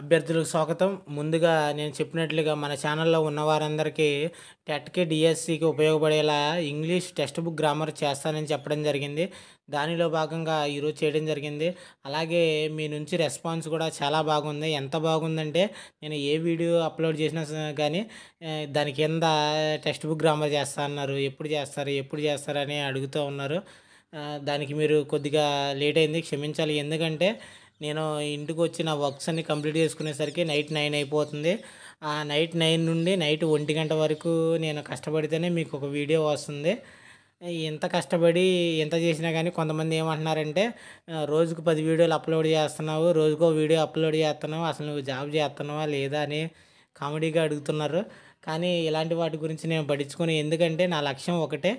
అభ్యర్థులకు స్వాగతం. ముందుగా నేను చెప్పినట్లుగా మన ఛానల్‌లో ఉన్న వారందరికీ టెట్‌కి, డీఎస్‌సికి ఉపయోగపడేలా ఇంగ్లీష్ టెక్స్ట్ బుక్ గ్రామర్ చేస్తానని చెప్పడం జరిగింది. దానిలో భాగంగా ఈరోజు చేయడం జరిగింది. అలాగే మీ నుంచి రెస్పాన్స్ కూడా చాలా బాగుంది. ఎంత బాగుందంటే నేను ఏ వీడియో అప్‌లోడ్ చేసినా గానీ దాని కింద టెక్స్ట్ బుక్ గ్రామర్ చేస్తా అన్నారు. ఎప్పుడు చేస్తారు? ఎప్పుడు చేస్తారని అడుగుతూ ఉన్నారు. దానికి మీరు కొద్దిగా లేట్ అయింది క్షమించాలి. ఎందుకంటే నేను ఇంటికొచ్చి నా వర్క్స్ అన్నీ కంప్లీట్ చేసుకునేసరికి నైట్ 9 అయిపోతుంది. ఆ నైట్ 9 నుండి నైట్ 1 వరకు నేను కష్టపడితేనే మీకు ఒక వీడియో వస్తుంది. ఇంత కష్టపడి ఇంత చేసినా గానీ కొంతమంది ఏమంటున్నారంటే రోజుకు 10 వీడియోలు అప్‌లోడ్ చేస్తున్నావు. రోజుకో వీడియో అప్‌లోడ్ చేస్తున్నావు. అసలు నువ్వు జాబ్ చేస్తున్నావా లేదా అని కామెడీగా అడుగుతున్నారు. కానీ ఇలాంటి వాటి గురించి నేను పట్టించుకోను. ఎందుకంటే నా లక్ష్యం ఒకటే.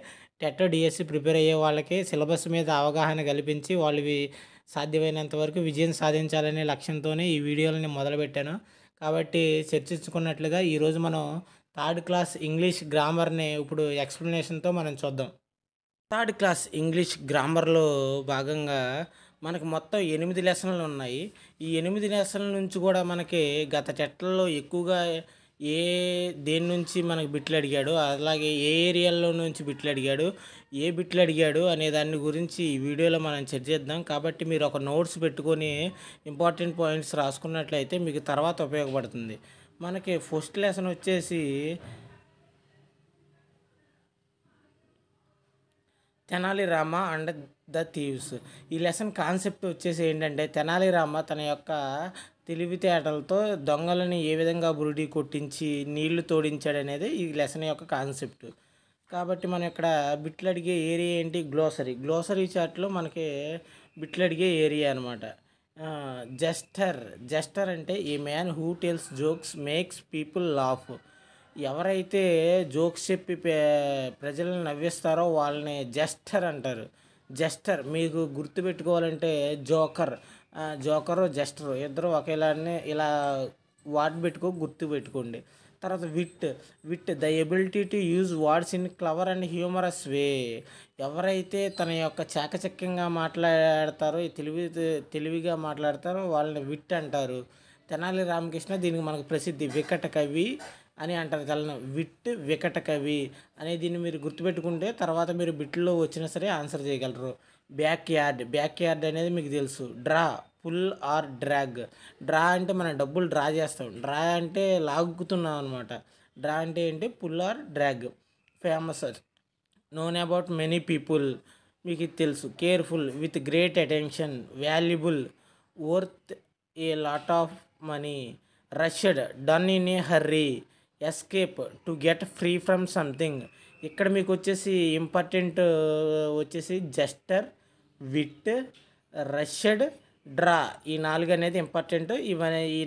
టెట్, డీఎస్సీ ప్రిపేర్ అయ్యే వాళ్ళకి సిలబస్ మీద అవగాహన కల్పించి వాళ్ళు సాధ్యమైనంత వరకు విజయం సాధించాలనే లక్ష్యంతోనే ఈ వీడియోలని మొదలుపెట్టాను. కాబట్టి చర్చించుకున్నట్లుగా ఈరోజు మనం థర్డ్ క్లాస్ ఇంగ్లీష్ గ్రామర్‌ని ఇప్పుడు ఎక్స్‌ప్లనేషన్‌తో మనం చూద్దాం. థర్డ్ క్లాస్ ఇంగ్లీష్ గ్రామర్‌లో భాగంగా మనకు మొత్తం 8 లెసన్‌లు ఉన్నాయి. ఈ 8 లెసన్‌ల నుంచి కూడా మనకి గత టెట్‌లలో ఎక్కువగా ఏ దేని నుంచి మనకు బిట్లు అడిగాడు, అలాగే ఏ ఏరియాలో నుంచి బిట్లు అడిగాడు, ఏ బిట్లు అడిగాడు అనే దాని గురించి ఈ వీడియోలో మనం చర్చిద్దాం. కాబట్టి మీరు ఒక నోట్స్ పెట్టుకొని ఇంపార్టెంట్ పాయింట్స్ రాసుకున్నట్లయితే మీకు తర్వాత ఉపయోగపడుతుంది. మనకి ఫస్ట్ లెసన్ వచ్చేసి Tenali Rama and the thieves. ఈ లెసన్ కాన్సెప్ట్ వచ్చేసి ఏంటంటే తెనాలి రామ తన యొక్క తెలివితేటలతో దొంగలని ఏ విధంగా బురిడి కొట్టించి నీళ్లు తోడించాడనేది ఈ లెసన్ యొక్క కాన్సెప్ట్. కాబట్టి మనం ఇక్కడ బిట్లు అడిగే ఏరియా ఏంటి? గ్లోసరీ. గ్లోసరీ చార్ట్లో మనకి బిట్లు అడిగే ఏరియా అనమాట. జస్టర్. జస్టర్ అంటే ఏ man who tells jokes makes people laugh. ఎవరైతే జోక్స్ చెప్పి ప్రజలను నవ్విస్తారో వాళ్ళని జస్టర్ అంటారు. జస్టర్ మీకు గుర్తుపెట్టుకోవాలంటే జోకర్. జోకరు, జస్టరు ఇద్దరు ఒకేలానే ఇలా వాట్ గుర్తుపెట్టుకోండి. తర్వాత wit. Wit the ability to use words in clever and humorous way. ఎవరైతే తన యొక్క చాకచక్యంగా మాట్లాడతారో తెలివిగా మాట్లాడతారో వాళ్ళని విట్ అంటారు. తెనాలి రామకృష్ణ దీనికి మనకు ప్రసిద్ధి వికట కవి అని అంటారు. తెలను విట్ వికట కవి అనే దీన్ని మీరు గుర్తుపెట్టుకుంటే తర్వాత మీరు బిట్లో వచ్చినా సరే ఆన్సర్ చేయగలరు. Back yard. బ్యాక్ యార్డ్ అనేది మీకు తెలుసు. Draw. Pull or drag. Draw అంటే మనం డబ్బులు డ్రా చేస్తాం. డ్రా అంటే లాగుతున్నాం అనమాట. డ్రా అంటే ఏంటి? Pull or drag. Famous. Known about many people. మీకు ఇది తెలుసు. Careful. With great attention. Valuable. Worth a lot of money. Rushed. Done in a hurry. Escape. To get free from something. ఇక్కడ మీకు వచ్చేసి ఇంపార్టెంట్ వచ్చేసి Juster, VIT, rushed, draw. ఈ 4 అనేది important. ఈ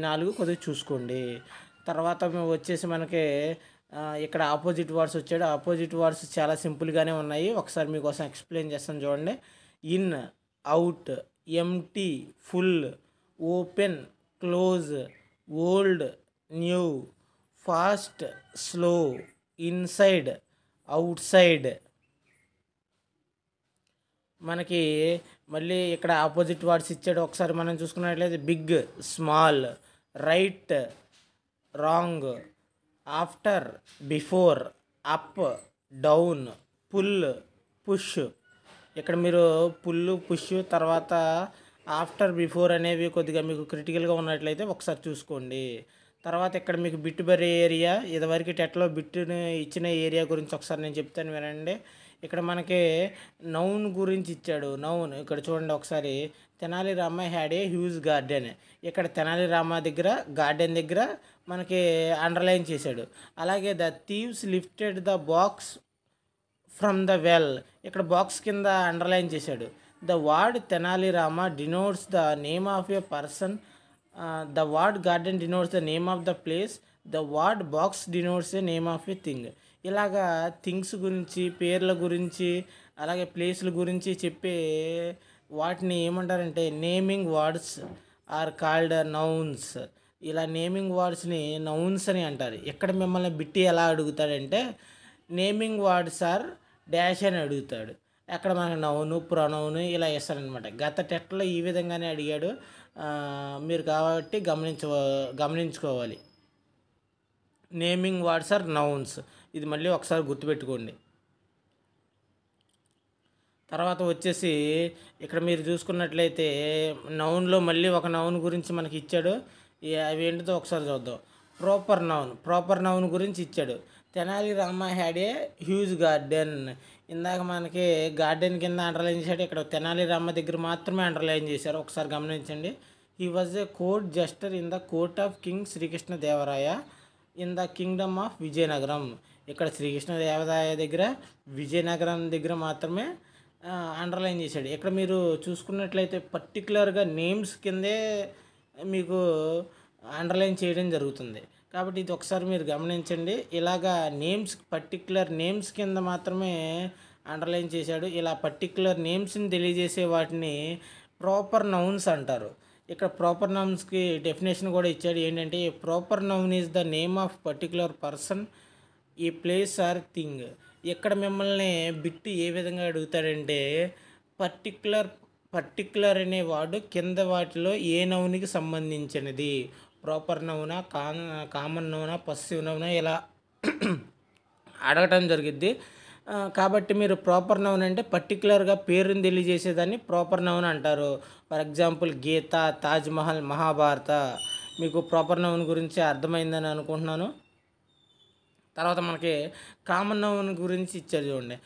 4 కొద్దిగా చూసుకోండి. తర్వాత వచ్చేసి మనకి ఇక్కడ ఆపోజిట్ వర్డ్స్ వచ్చాడు. ఆపోజిట్ వర్డ్స్ చాలా సింపుల్గానే ఉన్నాయి. ఒకసారి మీకోసం ఎక్స్ప్లెయిన్ చేస్తాను చూడండి. In, out, empty, full, open, close, old, new, fast, slow, inside, outside. మనకి మళ్ళీ ఇక్కడ ఆపోజిట్ వర్డ్స్ ఇచ్చాడు. ఒకసారి మనం చూసుకున్నట్లయితే big, small, right, wrong, after, before, up, down, pull, push. ఇక్కడ మీరు పుల్, పుష్ తర్వాత ఆఫ్టర్, బిఫోర్ అనేవి కొద్దిగా మీకు క్రిటికల్గా ఉన్నట్లయితే ఒకసారి చూసుకోండి. తర్వాత ఇక్కడ మీకు బిట్ బరే ఏరియా. ఇదివరకు టెట్లో బిట్టుని ఇచ్చిన ఏరియా గురించి ఒకసారి నేను చెప్తాను వినండి. ఇక్కడ మనకి నౌన్ గురించి ఇచ్చాడు. నౌన్ ఇక్కడ చూడండి ఒకసారి. Tenali Rama had a huge garden. ఇక్కడ తెనాలి రామ దగ్గర గార్డెన్ దగ్గర మనకి అండర్లైన్ చేశాడు. అలాగే the thieves lifted the box from the well. ఇక్కడ బాక్స్ కింద అండర్లైన్ చేశాడు. The word Tenali Rama denotes the name of a person. The word garden denotes the name of the place. The word box denotes the name of a thing. ఇలాగా things గురించి, పేర్ల గురించి, అలాగే ప్లేస్ల గురించి చెప్పే వాటిని ఏమంటారంటే naming words are called nouns. ఇలా నేమింగ్ వర్డ్స్ని నౌన్స్ అని అంటారు. ఇక్కడ మిమ్మల్ని బిట్టి ఎలా అడుగుతాడంటే నేమింగ్ వర్డ్స్ ఆర్ డాష్ అని అడుగుతాడు. అక్కడ మనకు నౌను, ప్రొనౌను ఇలా ఇస్తారనమాట. గత టెట్లో ఈ విధంగానే అడిగాడు. మీరు కాబట్టి గమనించుకోవాలి. Naming words are nouns. ఇది మళ్ళీ ఒకసారి గుర్తుపెట్టుకోండి. తర్వాత వచ్చేసి ఇక్కడ మీరు చూసుకున్నట్లయితే నౌన్లో మళ్ళీ ఒక నౌన్ గురించి మనకి ఇచ్చాడు. అవి ఏంటిదో ఒకసారి చూద్దాం. ప్రాపర్ నౌన్ గురించి ఇచ్చాడు. Tenali Rama had a huge garden. ఇందాక మనకి గార్డెన్ కింద అండర్లైన్ చేశాడు, ఇక్కడ తెనాలి రామ దగ్గర మాత్రమే అండర్లైన్ చేశారు. ఒకసారి గమనించండి. He was a court Juster in the court of king Sri Krishnadevaraya in the Kingdom of Vizianagaram. ఇక్కడ శ్రీకృష్ణదేవరాయ దగ్గర, విజయనగరం దగ్గర మాత్రమే అండర్లైన్ చేశాడు. ఇక్కడ మీరు చూసుకున్నట్లయితే పర్టికులర్గా నేమ్స్ కిందే మీకు అండర్లైన్ చేయడం జరుగుతుంది. కాబట్టి ఇది ఒకసారి మీరు గమనించండి. ఇలాగా పర్టికులర్ నేమ్స్ కింద మాత్రమే అండర్లైన్ చేశాడు. ఇలా పర్టికులర్ నేమ్స్ని తెలియజేసే వాటిని ప్రాపర్ నౌన్స్ అంటారు. ఇక్కడ ప్రాపర్ నౌన్స్కి డెఫినేషన్ కూడా ఇచ్చాడు. ఏంటంటే proper noun is the name of particular person, ఈ ప్లేస్ ఆర్ థింగ్. ఇక్కడ మిమ్మల్ని బిట్టు ఏ విధంగా అడుగుతాడంటే పర్టికులర్ అనే వాడు కింద వాటిలో ఏ నౌన్కి సంబంధించినది, ప్రాపర్ నౌనా, కామన్ నౌనా, పస్సివ్ నౌనా, ఇలా అడగటం జరిగిద్ది. కాబట్టి మీరు ప్రాపర్ నౌన్ అంటే పర్టికులర్గా పేరుని తెలియజేసేదాన్ని ప్రాపర్ నౌన్ అంటారు. ఫర్ ఎగ్జాంపుల్ గీత, తాజ్మహల్, మహాభారత. మీకు ప్రాపర్ నౌన్ గురించి అర్థమైందని అనుకుంటున్నాను. తర్వాత మనకి కామన్ నౌన్ గురించి ఇచ్చారు చూడండి.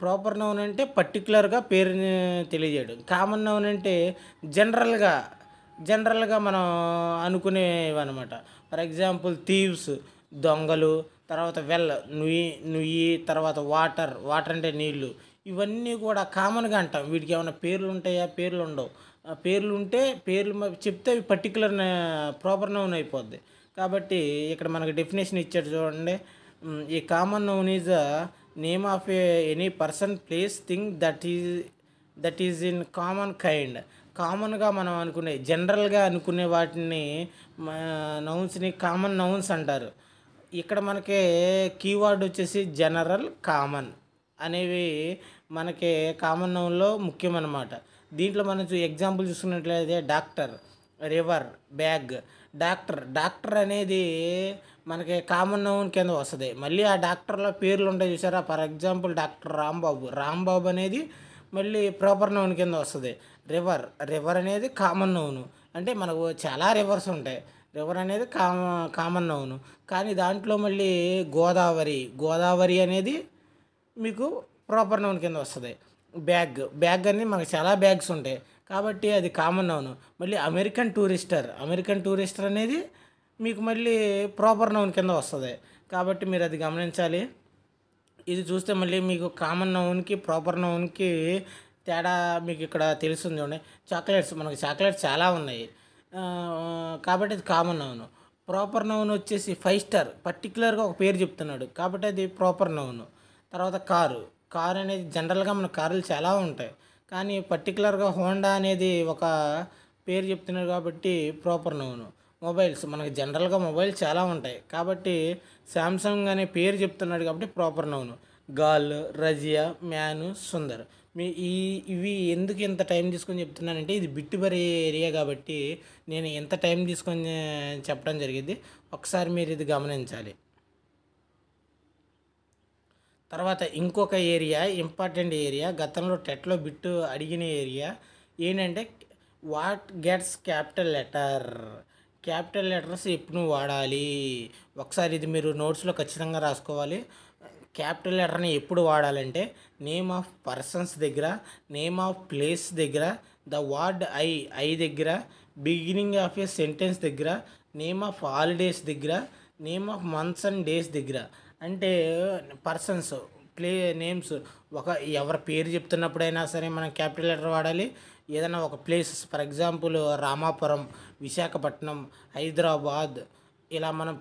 ప్రాపర్ నౌన్ అంటే పర్టికులర్గా పేరుని తెలియజేయడం. కామన్ నౌన్ అంటే జనరల్గా మనం అనుకునేవి అనమాట. ఫర్ ఎగ్జాంపుల్ థీవ్స్, దొంగలు, తర్వాత నుయ్యి, తర్వాత వాటర్ అంటే నీళ్ళు. ఇవన్నీ కూడా కామన్గా అంటాం. వీటికి ఏమైనా పేర్లు ఉంటాయా? పేర్లు ఉండవు. పేర్లు ఉంటే చెప్తే అవి పర్టికులర్ ప్రాపర్ నౌన్ అయిపోద్ది. కాబట్టి ఇక్కడ మనకి డెఫినేషన్ ఇచ్చాడు చూడండి. ఈ common noun is a name of any person, place, thing that is in common kind. కామన్గా మనం జనరల్గా అనుకునే వాటిని నౌన్స్ని కామన్ నౌన్స్ అంటారు. ఇక్కడ మనకి కీవర్డ్ వచ్చేసి జనరల్, కామన్ అనేవి మనకి కామన్ నౌన్లో ముఖ్యమన్నమాట. దీంట్లో మనం ఎగ్జాంపుల్ చూసుకున్నట్లయితే డాక్టర్, రివర్, బ్యాగ్. డాక్టర్ అనేది మనకి కామన్ నౌన్ కింద వస్తుంది. మళ్ళీ ఆ డాక్టర్లో పేర్లు ఉంటాయి చూసారా. ఫర్ ఎగ్జాంపుల్ డాక్టర్ రాంబాబు అనేది మళ్ళీ ప్రాపర్ నౌన్ కింద వస్తుంది. రివర్ అనేది కామన్ నౌను. అంటే మనకు చాలా రివర్స్ ఉంటాయి. రివర్ అనేది కామన్ నౌను. కానీ దాంట్లో మళ్ళీ గోదావరి అనేది మీకు ప్రాపర్ నౌన్ కింద వస్తుంది. బ్యాగ్ అనేది మనకు చాలా బ్యాగ్స్ ఉంటాయి కాబట్టి అది కామన్ నౌను. మళ్ళీ అమెరికన్ టూరిస్టర్ అనేది మీకు మళ్ళీ ప్రాపర్ నౌన్ కింద వస్తుంది. కాబట్టి మీరు అది గమనించాలి. ఇది చూస్తే మళ్ళీ మీకు కామన్ నౌన్కి ప్రాపర్ నౌన్కి తేడా మీకు ఇక్కడ తెలుస్తుంది చూడండి. మనకు చాక్లెట్స్ చాలా ఉన్నాయి కాబట్టి అది కామన్ నౌన్. ప్రాపర్ నౌన్ వచ్చేసి 5 స్టార్, పర్టికులర్గా ఒక పేరు చెప్తున్నాడు కాబట్టి అది ప్రాపర్ నౌన్. తర్వాత కారు అనేది జనరల్గా మన కార్లు చాలా ఉంటాయి కానీ పర్టికులర్గా హోండా అనేది ఒక పేరు చెప్తున్నాడు కాబట్టి ప్రాపర్ నౌన్. మొబైల్స్ మనకి జనరల్గా మొబైల్ చాలా ఉంటాయి కాబట్టి శాంసంగ్ అనే పేరు చెప్తున్నాడు కాబట్టి ప్రాపర్ నౌన్. గాల్, రజియా, మ్యాను, సుందర్. ఇవి ఎందుకు ఇంత టైం తీసుకొని చెప్తున్నానంటే ఇది బిట్టుబరి ఏరియా కాబట్టి నేను ఎంత టైం తీసుకొని చెప్పడం జరిగింది. ఒకసారి మీరు ఇది గమనించాలి. తర్వాత ఇంకొక ఏరియా, ఇంపార్టెంట్ ఏరియా, గతంలో టెట్లో బిట్టు అడిగిన ఏరియా ఏంటంటే వాట్ గెట్స్ క్యాపిటల్ లెటర్స్ ఎప్పుడు వాడాలి. ఒకసారి ఇది మీరు నోట్స్లో ఖచ్చితంగా రాసుకోవాలి. క్యాపిటల్ లెటర్ని ఎప్పుడు వాడాలంటే నేమ్ ఆఫ్ పర్సన్స్ దగ్గర, నేమ్ ఆఫ్ ప్లేస్ దగ్గర, ద వర్డ్ ఐ దగ్గర, బిగినింగ్ ఆఫ్ ఏ సెంటెన్స్ దగ్గర, నేమ్ ఆఫ్ హాలిడేస్ దగ్గర, name of months and days దగ్గర. అంటే పర్సన్స్, నేమ్స్ ఎవరి పేరు చెప్తున్నప్పుడైనా సరే మనం క్యాపిటల్ లెటర్ వాడాలి. ఏదైనా ఒక places for example Ramapuram, Visakhapatnam, Hyderabad, ఇలా మనం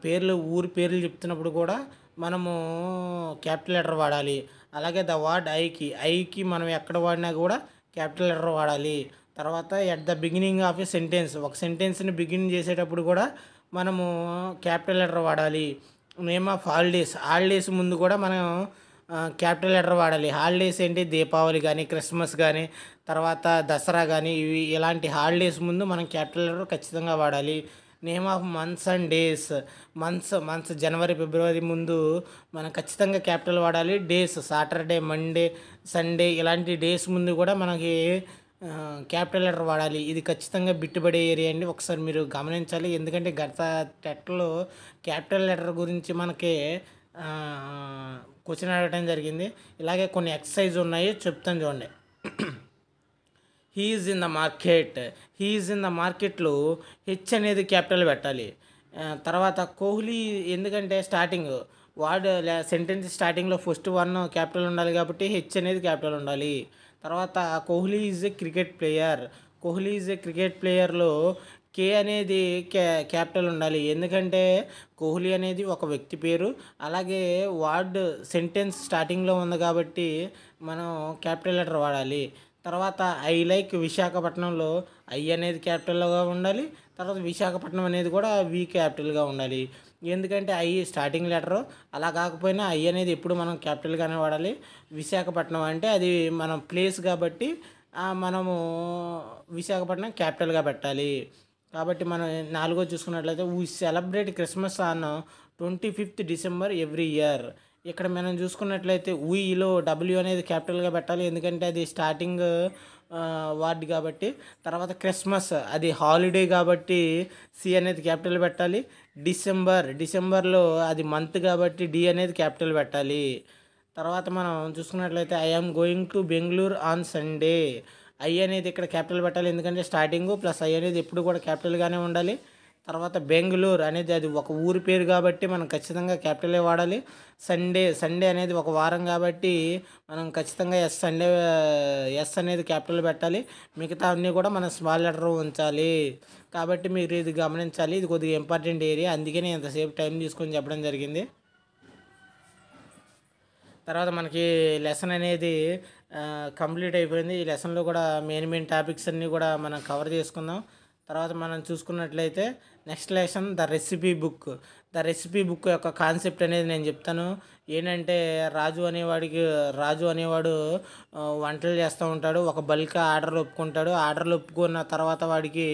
ఊరి పేర్లు చెప్తున్నప్పుడు కూడా మనము క్యాపిటల్ లెటర్ వాడాలి. అలాగే ద వర్డ్ ఐకి మనం ఎక్కడ వాడినా కూడా క్యాపిటల్ లెటర్ వాడాలి. తర్వాత at the beginning of A sentence, ఒక సెంటెన్స్ని బిగిన్ చేసేటప్పుడు కూడా మనము క్యాపిటల్ లెటర్ వాడాలి. నేమ్ ఆఫ్ హాలిడేస్ ముందు కూడా మనం క్యాపిటల్ లెటర్ వాడాలి. హాలిడేస్ ఏంటి, దీపావళి కానీ, క్రిస్మస్ కానీ, తర్వాత దసరా కానీ, ఇవి ఇలాంటి హాలిడేస్ ముందు మనం క్యాపిటల్ లెటర్ ఖచ్చితంగా వాడాలి. Name of months and days, months జనవరి ఫిబ్రవరి ముందు మనం ఖచ్చితంగా క్యాపిటల్ వాడాలి. డేస్ సాటర్డే మండే సండే ఇలాంటి డేస్ ముందు కూడా మనకి క్యాపిటల్ లెటర్ వాడాలి. ఇది ఖచ్చితంగా బిట్టుబడే ఏరియా అండి, ఒకసారి మీరు గమనించాలి. ఎందుకంటే గత టెట్లో క్యాపిటల్ లెటర్ గురించి మనకి క్వశ్చన్ అడగడం జరిగింది. ఇలాగే కొన్ని ఎక్సర్సైజ్ ఉన్నాయి, చెప్తాను చూడండి. హీఈస్ ఇన్ ద మార్కెట్లో హెచ్ అనేది క్యాపిటల్ పెట్టాలి. తర్వాత కోహ్లీ, ఎందుకంటే స్టార్టింగ్ సెంటెన్స్ స్టార్టింగ్లో ఫస్ట్ వన్ క్యాపిటల్ ఉండాలి కాబట్టి హెచ్ అనేది క్యాపిటల్ ఉండాలి. తర్వాత కోహ్లీ ఈజ్ ఏ క్రికెట్ ప్లేయర్లో కే అనేది క్యాపిటల్ ఉండాలి. ఎందుకంటే కోహ్లీ అనేది ఒక వ్యక్తి పేరు, అలాగే సెంటెన్స్ స్టార్టింగ్లో ఉంది కాబట్టి మనం క్యాపిటల్ లెటర్ వాడాలి. తర్వాత ఐ లైక్ విశాఖపట్నంలో ఐ అనేది క్యాపిటల్గా ఉండాలి. తర్వాత విశాఖపట్నం అనేది కూడా వి క్యాపిటల్గా ఉండాలి. ఎందుకంటే ఐ స్టార్టింగ్ లెటరు, అలా కాకపోయినా ఐ అనేది ఎప్పుడు మనం క్యాపిటల్గానే వాడాలి. విశాఖపట్నం అంటే అది మనం ప్లేస్ కాబట్టి మనము విశాఖపట్నం క్యాపిటల్గా పెట్టాలి. కాబట్టి మనం 4 చూసుకున్నట్లయితే we celebrate Christmas on 25th December every year. ఇక్కడ మనం చూసుకున్నట్లయితే వీలో డబ్ల్యూ అనేది క్యాపిటల్గా పెట్టాలి, ఎందుకంటే అది స్టార్టింగ్ వర్డ్ కాబట్టి. తర్వాత అది హాలిడే కాబట్టి సి అనేది క్యాపిటల్ పెట్టాలి. డిసెంబర్లో అది మంత్ కాబట్టి డి అనేది క్యాపిటల్ పెట్టాలి. తర్వాత మనం చూసుకున్నట్లయితే I am going to Bengaluru on Sunday. I అనేది ఇక్కడ క్యాపిటల్ పెట్టాలి, ఎందుకంటే స్టార్టింగు ప్లస్ ఐ అనేది ఎప్పుడు కూడా క్యాపిటల్గానే ఉండాలి. తర్వాత బెంగళూరు అనేది అది ఒక ఊరి పేరు కాబట్టి మనం ఖచ్చితంగా క్యాపిటలే వాడాలి. సండే అనేది ఒక వారం కాబట్టి మనం ఖచ్చితంగా ఎస్ అనేది క్యాపిటల్ పెట్టాలి. మిగతా అన్నీ కూడా మనం స్మాల్ లెటర్ ఉంచాలి. కాబట్టి మీరు ఇది గమనించాలి, ఇది కొద్దిగా ఇంపార్టెంట్ ఏరియా, అందుకే నేను ఎంతసేపు టైం తీసుకొని చెప్పడం జరిగింది. తర్వాత మనకి లెసన్ అనేది కంప్లీట్ అయిపోయింది. ఈ లెసన్లో కూడా మెయిన్ టాపిక్స్ అన్నీ కూడా మనం కవర్ చేసుకుందాం. తర్వాత మనం చూసుకున్నట్లయితే next lesson the recipe book యొక్క కాన్సెప్ట్ అనేది నేను చెప్తాను. ఏంటంటే రాజు అనేవాడు వంటలు చేస్తూ ఉంటాడు. ఒక బల్క్ ఆర్డర్లు ఒప్పుకున్న తర్వాత వాడికి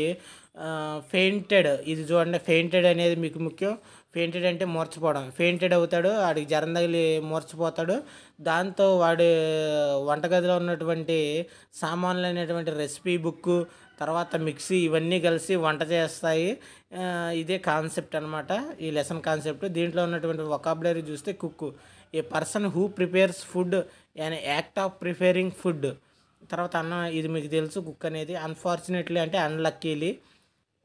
ఇది చూడండి, ఫెయింటెడ్ అనేది మీకు ముఖ్యం. ఫెయింటెడ్ అంటే మూర్చపోవడం, ఫెయింటెడ్ అవుతాడు, వాడికి జ్వరం తగిలి మూర్చపోతాడు. దాంతో వాడి వంటగదిలో ఉన్నటువంటి సామాన్లు అనేటువంటి రెసిపీ బుక్, తర్వాత మిక్సీ, ఇవన్నీ కలిసి వంట చేస్తాయి. ఇదే కాన్సెప్ట్ అనమాట, ఈ లెసన్ కాన్సెప్ట్. దీంట్లో ఉన్నటువంటి వొకాబులరీ చూస్తే cook, A person who prepares food, and act of preparing food. తర్వాత ఇది మీకు తెలుసు, కుక్ అనేది. అన్ఫార్చునేట్లీ అంటే unluckily.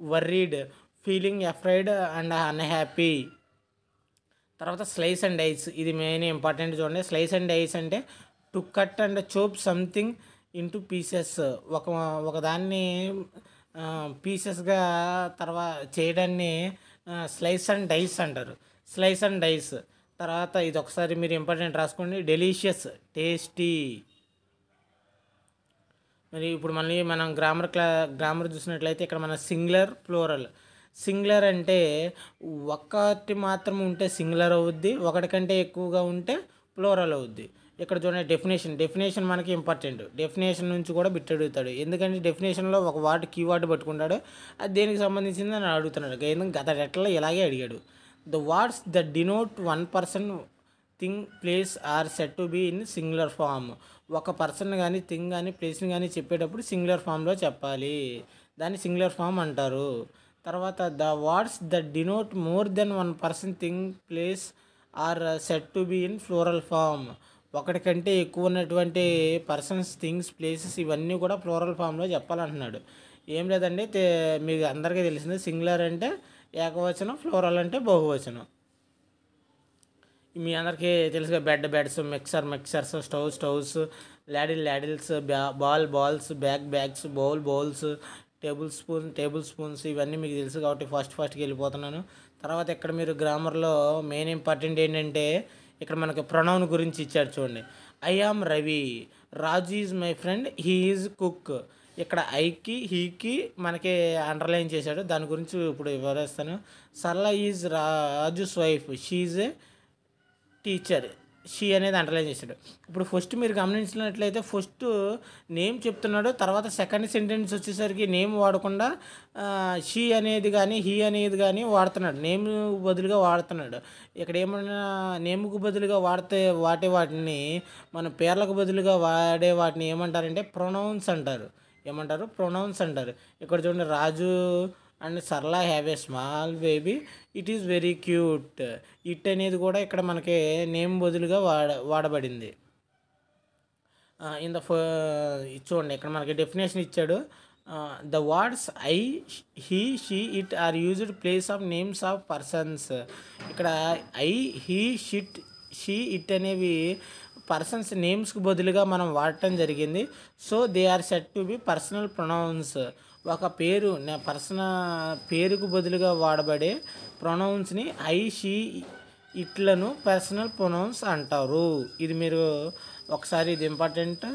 Worried, feeling afraid and unhappy. తర్వాత స్లైస్ అండ్ డైస్, ఇది మెయిన్ ఇంపార్టెంట్ చూడండి. స్లైస్ అండ్ డైస్ అంటే to cut and chop something into pieces, ఒక దాన్ని పీసెస్గా చేయడాన్ని స్లైస్ అండ్ డైస్ అంటారు. తర్వాత ఇది ఒకసారి మీరు ఇంపార్టెంట్ రాసుకోండి, డెలీషియస్, టేస్టీ. మరి ఇప్పుడు మళ్ళీ మనం గ్రామర్ చూసినట్లయితే ఇక్కడ మన సింగులర్, ప్లూరల్. సింగులర్ అంటే ఒక్కటి మాత్రం ఉంటే సింగులర్ అవుద్ది, ఒకటి కంటే ఎక్కువగా ఉంటే ప్లూరల్ అవుద్ది. ఇక్కడ చూడండి డెఫినేషన్ మనకి ఇంపార్టెంట్. డెఫినేషన్ నుంచి కూడా బిట్ అడుగుతాడు, ఎందుకంటే డెఫినేషన్లో ఒక కీవర్డ్ పట్టుకుంటాడు, అది దేనికి సంబంధించింది అని అడుగుతున్నాడు. గత డెట్లో ఇలాగే అడిగాడు. The words that denote one person, thing, place are set to be in singular form. ఒక పర్సన్ కానీ థింగ్ కానీ ప్లేస్ని కానీ చెప్పేటప్పుడు సింగులర్ ఫామ్లో చెప్పాలి, దాన్ని సింగులర్ ఫామ్ అంటారు. తర్వాత the words that denote more than one person, thing, place are set to be in plural form. ఒకటి కంటే ఎక్కువ ఉన్నటువంటి పర్సన్స్, థింగ్స్, ప్లేసెస్ ఇవన్నీ కూడా ప్లూరల్ ఫామ్లో చెప్పాలంటున్నాడు. ఏం లేదండి, మీకు అందరికీ తెలిసింది, సింగులర్ అంటే ఏకవచనం, ప్లూరల్ అంటే బహువచనం. మీ అందరికీ తెలుసుగా, beds, mixers, stoves, ladles, balls, bags, bowls, tablespoons ఇవన్నీ మీకు తెలుసు కాబట్టి ఫస్ట్కి వెళ్ళిపోతున్నాను. తర్వాత ఇక్కడ మీరు గ్రామర్లో మెయిన్ ఇంపార్టెంట్ ఏంటంటే ఇక్కడ మనకి ప్రొనౌన్ గురించి ఇచ్చాడు చూడండి. I am Ravi, Raju is my friend, he is cook. ఇక్కడ ఐకి హీకి మనకి అండర్లైన్ చేశాడు, దాని గురించి ఇప్పుడు వివరిస్తాను. Sarala is Raju's wife, she is a teacher, she అనేది అండర్లైన్ చేశాడు. ఇప్పుడు ఫస్ట్ మీరు గమనించినట్లయితే ఫస్ట్ నేమ్ చెప్తున్నాడు, తర్వాత సెకండ్ సెంటెన్స్ వచ్చేసరికి నేమ్ వాడకుండా షీ అనేది కానీ హీ అనేది కానీ వాడుతున్నాడు, నేమ్ బదులుగా వాడుతున్నాడు. ఇక్కడ ఏమన్నా నేమ్కు బదులుగా వాటిని మన పేర్లకు బదులుగా వాడే వాటిని ఏమంటారంటే ప్రొనౌన్స్ అంటారు. ఏమంటారు? ప్రొనౌన్స్ అంటారు. ఇక్కడ చూడండి, రాజు అండ్ సరళ have a small baby, it is very cute. It అనేది కూడా ఇక్కడ మనకి నేమ్ బదులుగా వాడబడింది. చూడండి, ఇక్కడ మనకి డెఫినేషన్ ఇచ్చాడు. The words I, he, she, it are used place of names of persons. ఇక్కడ ఐ, హీ, షీ, ఇట్ అనేవి పర్సన్స్ నేమ్స్కి బదులుగా మనం వాడటం జరిగింది. So they are set to be personal pronouns. ఒక పేరుకు బదులుగా వాడబడే ప్రొనౌన్స్ని ఐ, షీ, ఇట్లను పర్సనల్ ప్రొనౌన్స్ అంటారు. ఇది మీరు ఒకసారి ఇది ఇంపార్టెంట్,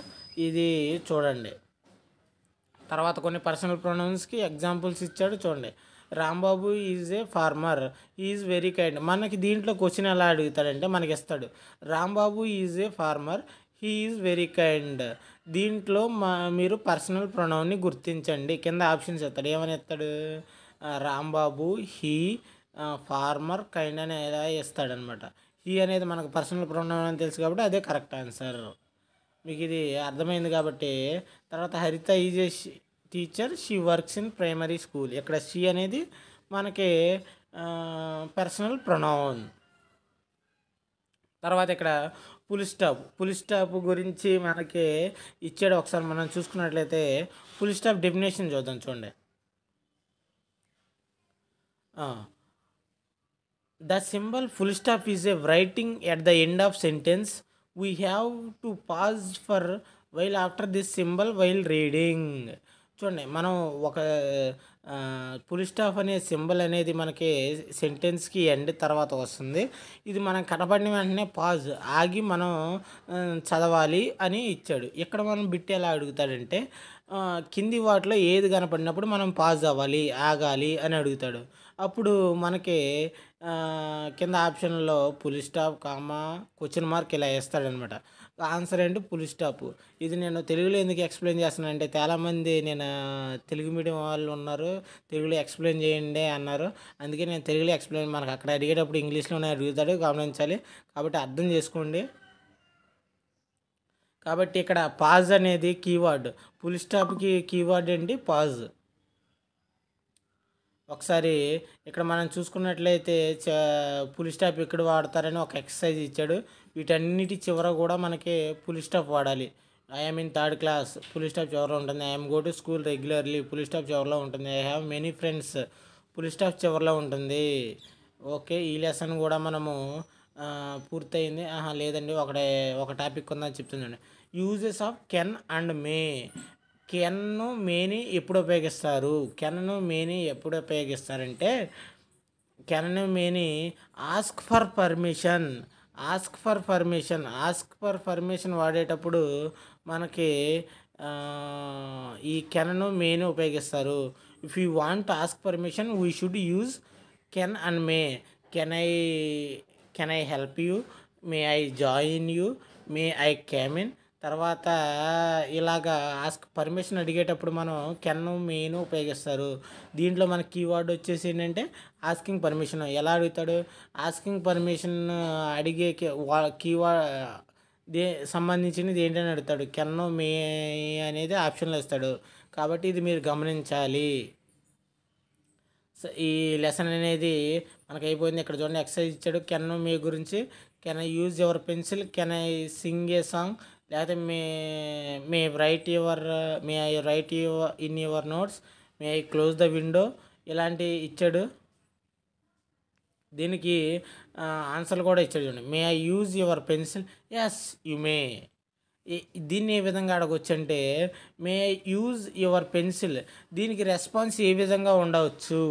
ఇది చూడండి. తర్వాత కొన్ని పర్సనల్ ప్రొనౌన్స్కి ఎగ్జాంపుల్స్ ఇచ్చాడు చూడండి. Rambabu is a farmer, is very kind. మనకి దీంట్లో క్వశ్చన్ ఎలా అడుగుతాడంటే మనకి ఇస్తాడు, Rambabu is a farmer, he is very kind. దీంట్లో మీరు పర్సనల్ ప్రొనౌన్ని గుర్తించండి. కింద ఆప్షన్స్ ఇస్తాడు. ఏమని ఇస్తాడు? రాంబాబు, హీ, ఫార్మర్, కైండ్ అని ఎలా ఇస్తాడనమాట. హీ అనేది మనకు పర్సనల్ ప్రొనౌన్ అని తెలుసు కాబట్టి అదే కరెక్ట్ ఆన్సర్. మీకు ఇది అర్థమైంది కాబట్టి. తర్వాత హరిత is a teacher, she works in primary school. ఇక్కడ షీ అనేది మనకి పర్సనల్ ప్రొనౌన్. తర్వాత ఇక్కడ ఫుల్ స్టాప్ గురించి మనకి ఇచ్చాడు. ఒకసారి మనం చూసుకున్నట్లయితే ఫుల్ స్టాప్ డెఫినేషన్ చూద్దాం చూడండి. The symbol full stop is a writing at the end of sentence. We have to pause for while after this symbol while reading. చూడండి, మనం ఒక ఫుల్ స్టాప్ అనే సింబల్ అనేది మనకి సెంటెన్స్కి ఎండ్ తర్వాత వస్తుంది. ఇది మనం కనపడిన వెంటనే పాజ్, ఆగి మనం చదవాలి అని ఇచ్చాడు. ఇక్కడ మనం బిట్ ఎలా అడుగుతాడంటే కింది వాటిలో ఏది కనపడినప్పుడు మనం పాజ్ అవ్వాలి, ఆగాలి అని అడుగుతాడు. అప్పుడు మనకి కింద ఆప్షన్లో full stop, comma, question mark ఇలా వేస్తాడనమాట. ఆన్సర్ ఏంటి? Full stop. ఇది నేను తెలుగులో ఎందుకు ఎక్స్ప్లెయిన్ చేస్తున్నానంటే చాలామంది నేను తెలుగు మీడియం వాళ్ళు ఉన్నారు, తెలుగులో ఎక్స్ప్లెయిన్ చేయండి అన్నారు. అందుకే నేను తెలుగులో ఎక్స్ప్లెయిన్, మనకు అక్కడ అడిగేటప్పుడు ఇంగ్లీష్లోనే అడుగుతాడు, గమనించాలి. కాబట్టి అర్థం చేసుకోండి. కాబట్టి ఇక్కడ పాజ్ అనేది కీవర్డ్. ఫుల్ స్టాప్కి కీవర్డ్ ఏంటి? పాజ్. ఒకసారి ఇక్కడ మనం చూసుకున్నట్లయితే ఫుల్ స్టాప్ ఎక్కడ వాడతారని ఒక ఎక్సర్సైజ్ ఇచ్చాడు. వీటన్నిటి చివర కూడా మనకి ఫుల్ స్టాప్ వాడాలి. I'm in third class, full stop చివరిలో ఉంటుంది. I'm go to school regularly, full stop చివరిలో ఉంటుంది. I have many friends, full stop చివరిలో ఉంటుంది. ఓకే, ఈ లెసన్ కూడా మనము పూర్తయింది. లేదండి, ఒక టాపిక్ ఉందని చెప్తుందండి. Uses of can and may. కెన్ను, మేని ఎప్పుడు ఉపయోగిస్తారు? కెన్ను, మేని ఎప్పుడు ఉపయోగిస్తారంటే కెన్, మేని ఆస్క్ ఫర్ పర్మిషన్ వాడేటప్పుడు మనకి ఈ కెన్ను, మేని ఉపయోగిస్తారు. If you want ask permission we should use can and may. Can I help you, may I join you, may I came in. తర్వాత ఇలాగా ఆస్క్ పర్మిషన్ అడిగేటప్పుడు మనం కెన్ను, మేను ఉపయోగిస్తారు. దీంట్లో మన కీవర్డ్ వచ్చేసి ఏంటంటే ఆస్కింగ్ పర్మిషన్. ఎలా అడుగుతాడు? ఆస్కింగ్ పర్మిషన్ అడిగే కీవర్డ్ సంబంధించినది ఏంటని అడుగుతాడు. కెన్ను, మే అనేది ఆప్షన్లో ఇస్తాడు. కాబట్టి ఇది మీరు గమనించాలి. ఈ లెసన్ అనేది మనకు అయిపోయింది. ఇక్కడ చూడండి, ఎక్సర్సైజ్ ఇచ్చాడు కెన్ను, మే గురించి. Can I use your pencil, can I sing a song, లేకపోతే may I write in your notes, may I close the window, ఇలాంటివి ఇచ్చాడు. దీనికి ఆన్సర్లు కూడా ఇచ్చాడు చూడండి. May I use your pencil, yes you may. దీన్ని ఏ విధంగా అడగవచ్చు అంటే may I use your pencil, దీనికి రెస్పాన్స్ ఏ విధంగా ఉండవచ్చు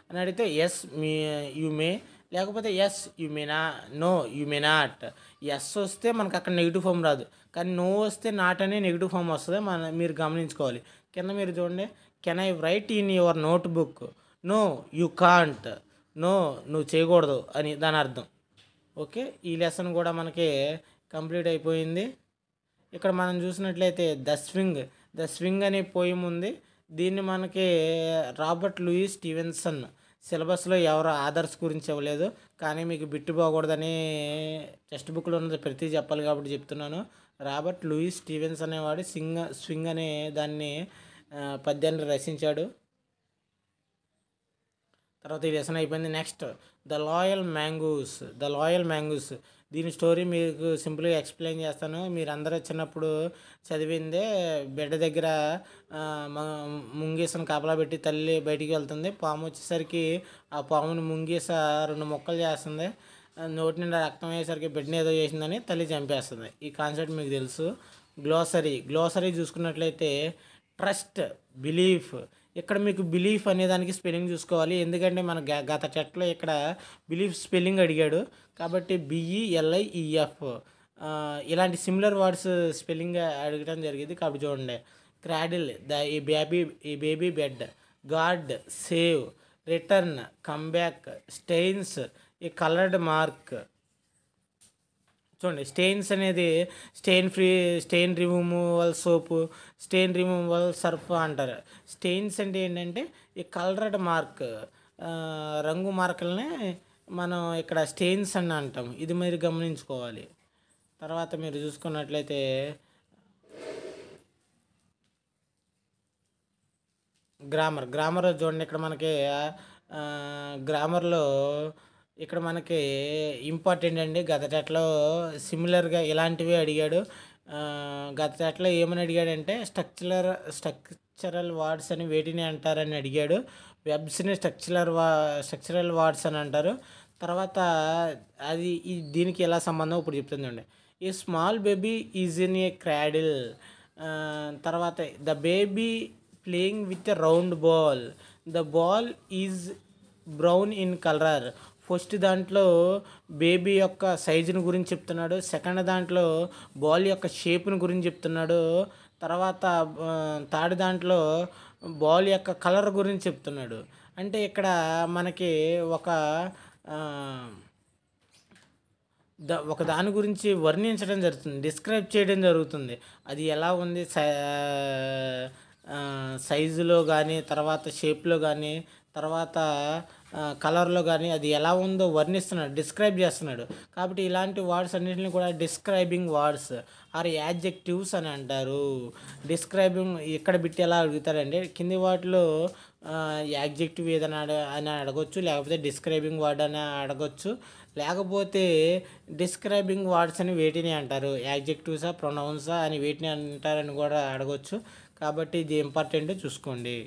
అని అడిగితే ఎస్ యు మే, లేకపోతే yes you may no you may not. Yes వస్తే మనకు అక్కడ నెగిటివ్ ఫామ్ రాదు, కానీ నో వస్తే నాట్ అనే నెగిటివ్ ఫామ్ వస్తుంది. మీరు గమనించుకోవాలి. కింద మీరు చూడండి, can I write in your notebook, no you can't, no నువ్వు చేయకూడదు అని దాని అర్థం. ఓకే, ఈ లెసన్ కూడా మనకి కంప్లీట్ అయిపోయింది. ఇక్కడ మనం చూసినట్లయితే ద స్వింగ్ అనే పోయం ఉంది. దీన్ని మనకి రాబర్ట్ లూయిస్ స్టీవెన్సన్ సిలబస్లో ఎవరు ఆథర్స్ గురించి ఇవ్వలేదు, కానీ మీకు బిట్టు పోకూడదని టెక్స్ట్ బుక్లో ఉన్నది ప్రతి చెప్పాలి కాబట్టి చెప్తున్నాను. రాబర్ట్ లూయిస్ స్టీవెన్స్ అనేవాడు స్వింగ్ అనే దాన్ని పద్యాన్ని రచించాడు. తర్వాత ఈ లెసన్ అయిపోయింది. Next the loyal mongoose. దీని స్టోరీ మీకు సింపుల్గా ఎక్స్ప్లెయిన్ చేస్తాను. మీరు అందరూ చిన్నప్పుడు చదివిందే. బిడ్డ దగ్గర ముంగీసను కాపలా పెట్టి తల్లి బయటికి వెళ్తుంది. పాము వచ్చేసరికి ఆ పాముని ముంగీస 2 ముక్కలు చేస్తుంది. నోటి నిండా రక్తం అయ్యేసరికి బిడ్డని ఏదో చేసిందని తల్లి చంపేస్తుంది. ఈ కాన్సెప్ట్ మీకు తెలుసు. గ్లోసరీ చూసుకున్నట్లయితే ట్రస్ట్, బిలీఫ్. ఇక్కడ మీకు బిలీఫ్ అనే దానికి స్పెల్లింగ్ చూసుకోవాలి, ఎందుకంటే మన గత టెట్లో ఇక్కడ బిలీఫ్ స్పెల్లింగ్ అడిగాడు కాబట్టి BELIEF ఇలాంటి సిమిలర్ వర్డ్స్ స్పెల్లింగ్ అడగడం జరిగింది కాబట్టి చూడండి. క్రాడిల్, ఈ baby bed, guard, save, return, come back, stains, ఈ కలర్డ్ మార్క్. చూడండి, స్టెయిన్స్ అనేది stain removal soap, stain removal surf అంటారు. స్టెయిన్స్ అంటే ఏంటంటే ఈ కలర్డ్ మార్క్, రంగు మార్కులని మనం ఇక్కడ స్టెయిన్స్ అని అంటాం. ఇది మీరు గమనించుకోవాలి. తర్వాత మీరు చూసుకున్నట్లయితే గ్రామర్ చూడండి. ఇక్కడ మనకి గ్రామర్లో ఇక్కడ మనకి ఇంపార్టెంట్ అండి. గత టెట్లో సిమిలర్గా ఇలాంటివి అడిగాడు. గత టెట్లో ఏమని అడిగాడంటే స్ట్రక్చరల్ వర్డ్స్ అని వేటిని అంటారని అడిగాడు. వెబ్స్ని స్ట్రక్చరల్ వర్డ్స్ అని అంటారు. తర్వాత అది దీనికి ఎలా సంబంధం ఇప్పుడు చెప్తుందండి. ఈ small baby is in a cradle. తర్వాత the baby playing with a round ball, the ball is brown in colour. First దాంట్లో బేబీ యొక్క సైజుని గురించి చెప్తున్నాడు. సెకండ్ దాంట్లో బాల్ యొక్క షేప్ని గురించి చెప్తున్నాడు. తర్వాత థర్డ్ దాంట్లో బాల్ యొక్క కలర్ గురించి చెప్తున్నాడు. అంటే ఇక్కడ మనకి ఒక దాని గురించి వర్ణించడం జరుగుతుంది, డిస్క్రైబ్ చేయడం జరుగుతుంది. అది ఎలా ఉంది సైజులో కానీ, తర్వాత షేప్లో కానీ, తర్వాత కలర్లో కానీ అది ఎలా ఉందో వర్ణిస్తున్నాడు, డిస్క్రైబ్ చేస్తున్నాడు. కాబట్టి ఇలాంటి వర్డ్స్ అన్నింటినీ కూడా డిస్క్రైబింగ్ వర్డ్స్ ఆర్ యాడ్జెక్టివ్స్ అని అంటారు. డిస్క్రైబింగ్ ఇక్కడ బిట్టి ఎలా అడుగుతారంటే కింది వాటిలో యాడ్జెక్టివ్ ఏదైనా అని అడగొచ్చు, లేకపోతే డిస్క్రైబింగ్ వర్డ్ అని అడగొచ్చు, లేకపోతే డిస్క్రైబింగ్ వర్డ్స్ అని వేటిని అంటారు, యాడ్జెక్టివ్సా ప్రొనౌన్సా అని వేటిని అంటారని కూడా అడగొచ్చు. కాబట్టి ఇది ఇంపార్టెంట్ చూసుకోండి.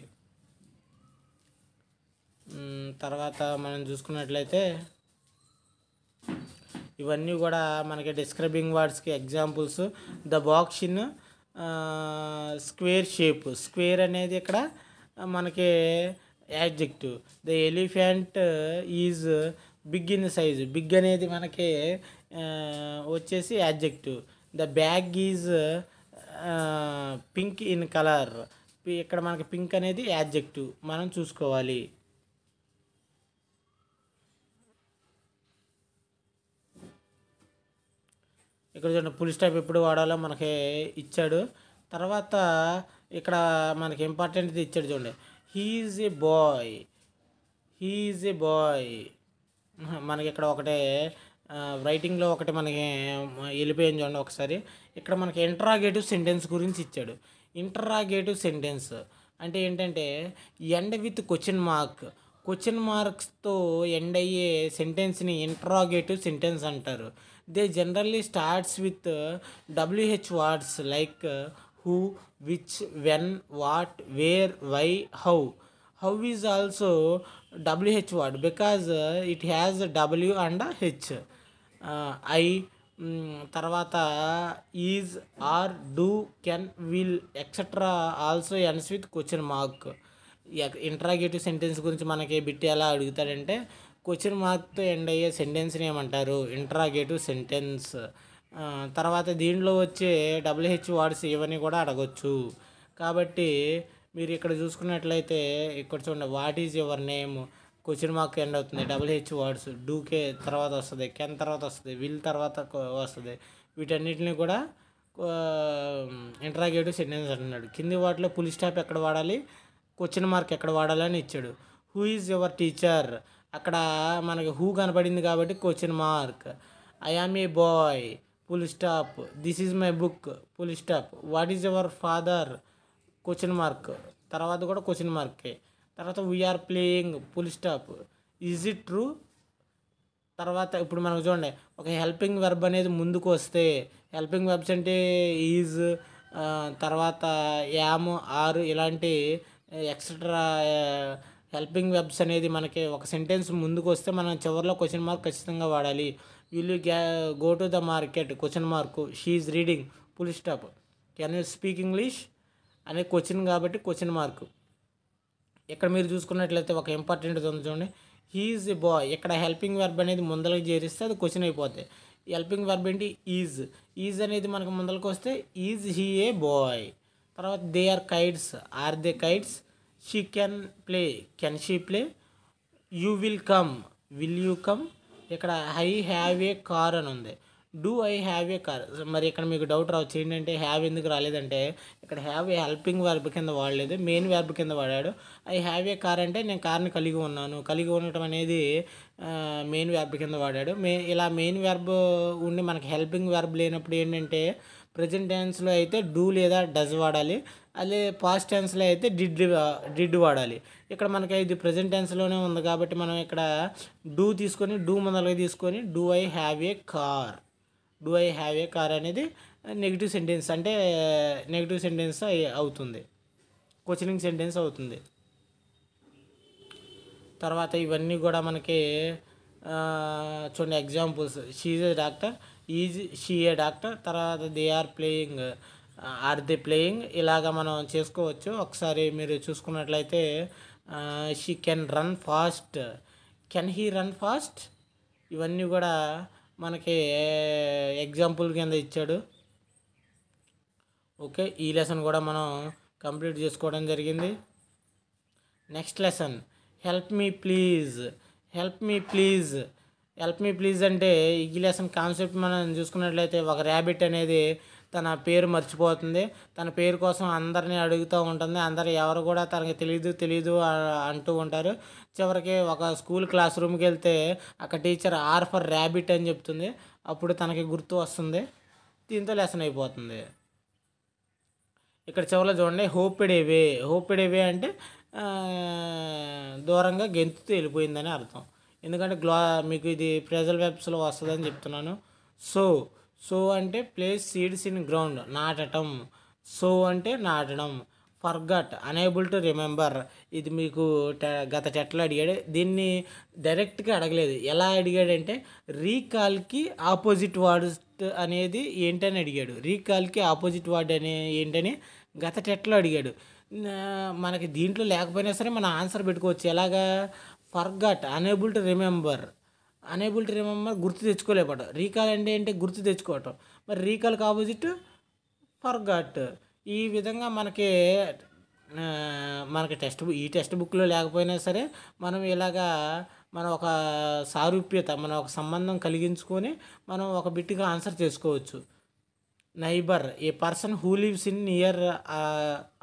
తర్వాత మనం చూసుకున్నట్లయితే ఇవన్నీ కూడా మనకి డిస్క్రైబింగ్ వర్డ్స్కి examples. The box in square shape, square అనేది ఇక్కడ మనకి adjective. The elephant is big in size, big అనేది మనకి వచ్చేసి adjective. The bag is pink in colour, ఇక్కడ మనకి పింక్ అనేది యాడ్జెక్టివ్ మనం చూసుకోవాలి. ఇక్కడ చూడండి, ఫుల్ స్టాప్ ఎప్పుడు వాడాలో మనకి ఇచ్చాడు. తర్వాత ఇక్కడ మనకి ఇంపార్టెంట్ది ఇచ్చాడు చూడండి. He is a boy. మనకి ఇక్కడ ఒకటే రైటింగ్లో ఒకటి మనకి వెళ్ళిపోయింది చూడండి ఒకసారి. ఇక్కడ మనకి ఇంటరాగేటివ్ సెంటెన్స్ గురించి ఇచ్చాడు. ఇంటరాగేటివ్ సెంటెన్స్ అంటే ఏంటంటే ఎండ్ విత్ క్వశ్చన్ మార్క్స్తో ఎండ్ అయ్యే సెంటెన్స్ని ఇంటరాగేటివ్ సెంటెన్స్ అంటారు. They generally starts with WH words like who, which, when, what, where, why, how. How is also WH word because it has W and H. I తర్వాత is, are, do, can, will etcetera also ends with question mark. Interrogative sentence గురించి మనకి బిట్టి ఎలా అడుగుతాడంటే question మార్క్తో end అయ్యే సెంటెన్స్ని ఏమంటారు, interrogative sentence. తర్వాత దీంట్లో వచ్చే WH words ఇవన్నీ కూడా అడగొచ్చు. కాబట్టి మీరు ఇక్కడ చూసుకున్నట్లయితే ఇక్కడ చూడండి, what is your name, question mark end అవుతుంది, WH వర్డ్స్. డూకే తర్వాత వస్తుంది, కెన్ తర్వాత వస్తుంది, విల్ తర్వాత వస్తుంది, వీటన్నిటిని కూడా ఇంటరాగేటివ్ సెంటెన్స్ అంటున్నాడు. కింది వాటిలో ఫుల్ స్టాప్ ఎక్కడ వాడాలి, క్వశ్చన్ మార్క్ ఎక్కడ వాడాలి అని ఇచ్చాడు. హూ ఈజ్ యువర్ టీచర్, అక్కడ మనకి హూ కనపడింది కాబట్టి question mark. I am a boy, full stop. This is my book, full stop. What is your father, question mark. తర్వాత కూడా క్వశ్చన్ మార్కే. తర్వాత we are playing, full stop. Is it true. తర్వాత ఇప్పుడు మనం చూడండి, ఒక హెల్పింగ్ వెర్బ్ అనేది ముందుకు వస్తే, హెల్పింగ్ వెర్బ్స్ అంటే ఈజ్, తర్వాత యామ్, ఆర్, ఇలాంటి ఎక్సెట్రా హెల్పింగ్ వెర్బ్స్ అనేది మనకి ఒక సెంటెన్స్ ముందుకు వస్తే మనం చివరిలో క్వశ్చన్ మార్క్ ఖచ్చితంగా వాడాలి. Will you go to the market, question mark. She is reading, full stop. Can you speak English అనే క్వశ్చన్ కాబట్టి క్వశ్చన్ మార్క్. ఇక్కడ మీరు చూసుకున్నట్లయితే ఒక ఇంపార్టెంట్ ఉంది చూడండి, హీ ఈజ్ ఎ బాయ్. ఇక్కడ హెల్పింగ్ వెర్బ్ అనేది ముందరకు చేరిస్తే అది క్వశ్చన్ అయిపోతాయి. హెల్పింగ్ వెర్బ్ ఏంటి, ఈజ్. ఈజ్ అనేది మనకు ముందరకు వస్తే ఈజ్ హీ ఏ బాయ్. తర్వాత they are kites, are they kites. She can play, can she play. You will come, will you come. ఇక్కడ ఐ హ్యావ్ ఏ కార్ అని ఉంది. Do I have a car. మరి ఇక్కడ మీకు doubt రావచ్చు, ఏంటంటే have ఎందుకు రాలేదంటే ఇక్కడ హ్యావ్ ఏ హెల్పింగ్ వెర్బ్ కింద వాడలేదు, మెయిన్ వెర్బ్ కింద వాడాడు. ఐ హ్యావ్ ఏ కార్ అంటే నేను కార్ని కలిగి ఉన్నాను, కలిగి ఉండటం అనేది మెయిన్ వెర్బ్ కింద వాడాడు. ఇలా మెయిన్ వెర్బ్ ఉండి మనకి హెల్పింగ్ వెర్బ్ లేనప్పుడు ఏంటంటే ప్రజెంట్ టెన్స్లో అయితే డూ లేదా డజ్ వాడాలి, అదే పాస్ట్ టెన్స్లో అయితే డిడ్ వాడాలి. ఇక్కడ మనకి ఇది ప్రజెంట్ టెన్స్లోనే ఉంది కాబట్టి మనం ఇక్కడ డూ తీసుకొని, డూ మొదలుగా తీసుకొని do I have a car, do I have a car అనేది నెగిటివ్ సెంటెన్స్, అంటే నెగిటివ్ సెంటెన్స్ అవుతుంది, క్వశ్చనింగ్ సెంటెన్స్ అవుతుంది. తర్వాత ఇవన్నీ కూడా మనకి చూడండి examples. She is a doctor, is she a doctor. తర్వాత they are playing, are they playing. ఇలాగా మనం చేసుకోవచ్చు. ఒకసారి మీరు చూసుకున్నట్లయితే she can run fast, can he run fast. ఇవన్నీ కూడా మనకి ఎగ్జాంపుల్ కింద ఇచ్చాడు. ఓకే, ఈ లెసన్ కూడా మనం కంప్లీట్ చేసుకోవడం జరిగింది. Next lesson help me please. Help me please, help me please అంటే ఈ లెసన్ కాన్సెప్ట్ మనం చూసుకున్నట్లయితే ఒక ర్యాబిట్ అనేది తన పేరు మర్చిపోతుంది, తన పేరు కోసం అందరినీ అడుగుతూ ఉంటుంది. అందరు ఎవరు కూడా తనకి తెలియదు అంటూ ఉంటారు. చివరికి ఒక స్కూల్ క్లాస్ రూమ్కి వెళ్తే అక్కడ టీచర్ ఆర్ ఫర్ ర్యాబిట్ అని చెప్తుంది. అప్పుడు తనకి గుర్తు వస్తుంది, దీంతో లెసన్ అయిపోతుంది. ఇక్కడ చివరిలో చూడండి హోప్డ్ అవే. హోప్డ్ అవే అంటే దూరంగా గెంతుతూ వెళ్ళిపోయిందని అర్థం. ఎందుకంటే మీకు ఇది ప్రెజల్ వెబ్స్లో వస్తుందని చెప్తున్నాను. సో అంటే ప్లేస్ సీడ్స్ ఇన్ గ్రౌండ్, నాటడం. సో అంటే నాటడం. Forgot, unable to remember. ఇది మీకు గత చెట్లో అడిగాడు. దీన్ని డైరెక్ట్గా అడగలేదు. ఎలా అడిగాడంటే రీకాల్కి ఆపోజిట్ వర్డ్స్ అనేది ఏంటని అడిగాడు. రీకాల్కి ఆపోజిట్ వర్డ్ అనే ఏంటని గత చెట్లో అడిగాడు. మనకి దీంట్లో లేకపోయినా సరే మనం ఆన్సర్ పెట్టుకోవచ్చు. ఎలాగా, forgot, unable to remember. Unable to remember గుర్తు తెచ్చుకోలేకపోవటం. రీకాల్ అంటే ఏంటి, గుర్తు తెచ్చుకోవటం. మరి రీకాల్కి ఆపోజిట్ ఫర్గట్. ఈ విధంగా మనకి ఈ టెక్స్ట్ బుక్లో లేకపోయినా సరే మనం ఇలాగా మనం ఒక సారూప్యత, మనం ఒక సంబంధం కలిగించుకొని మనం ఒక బిట్గా ఆన్సర్ చేసుకోవచ్చు. Neighbour, A person who lives in near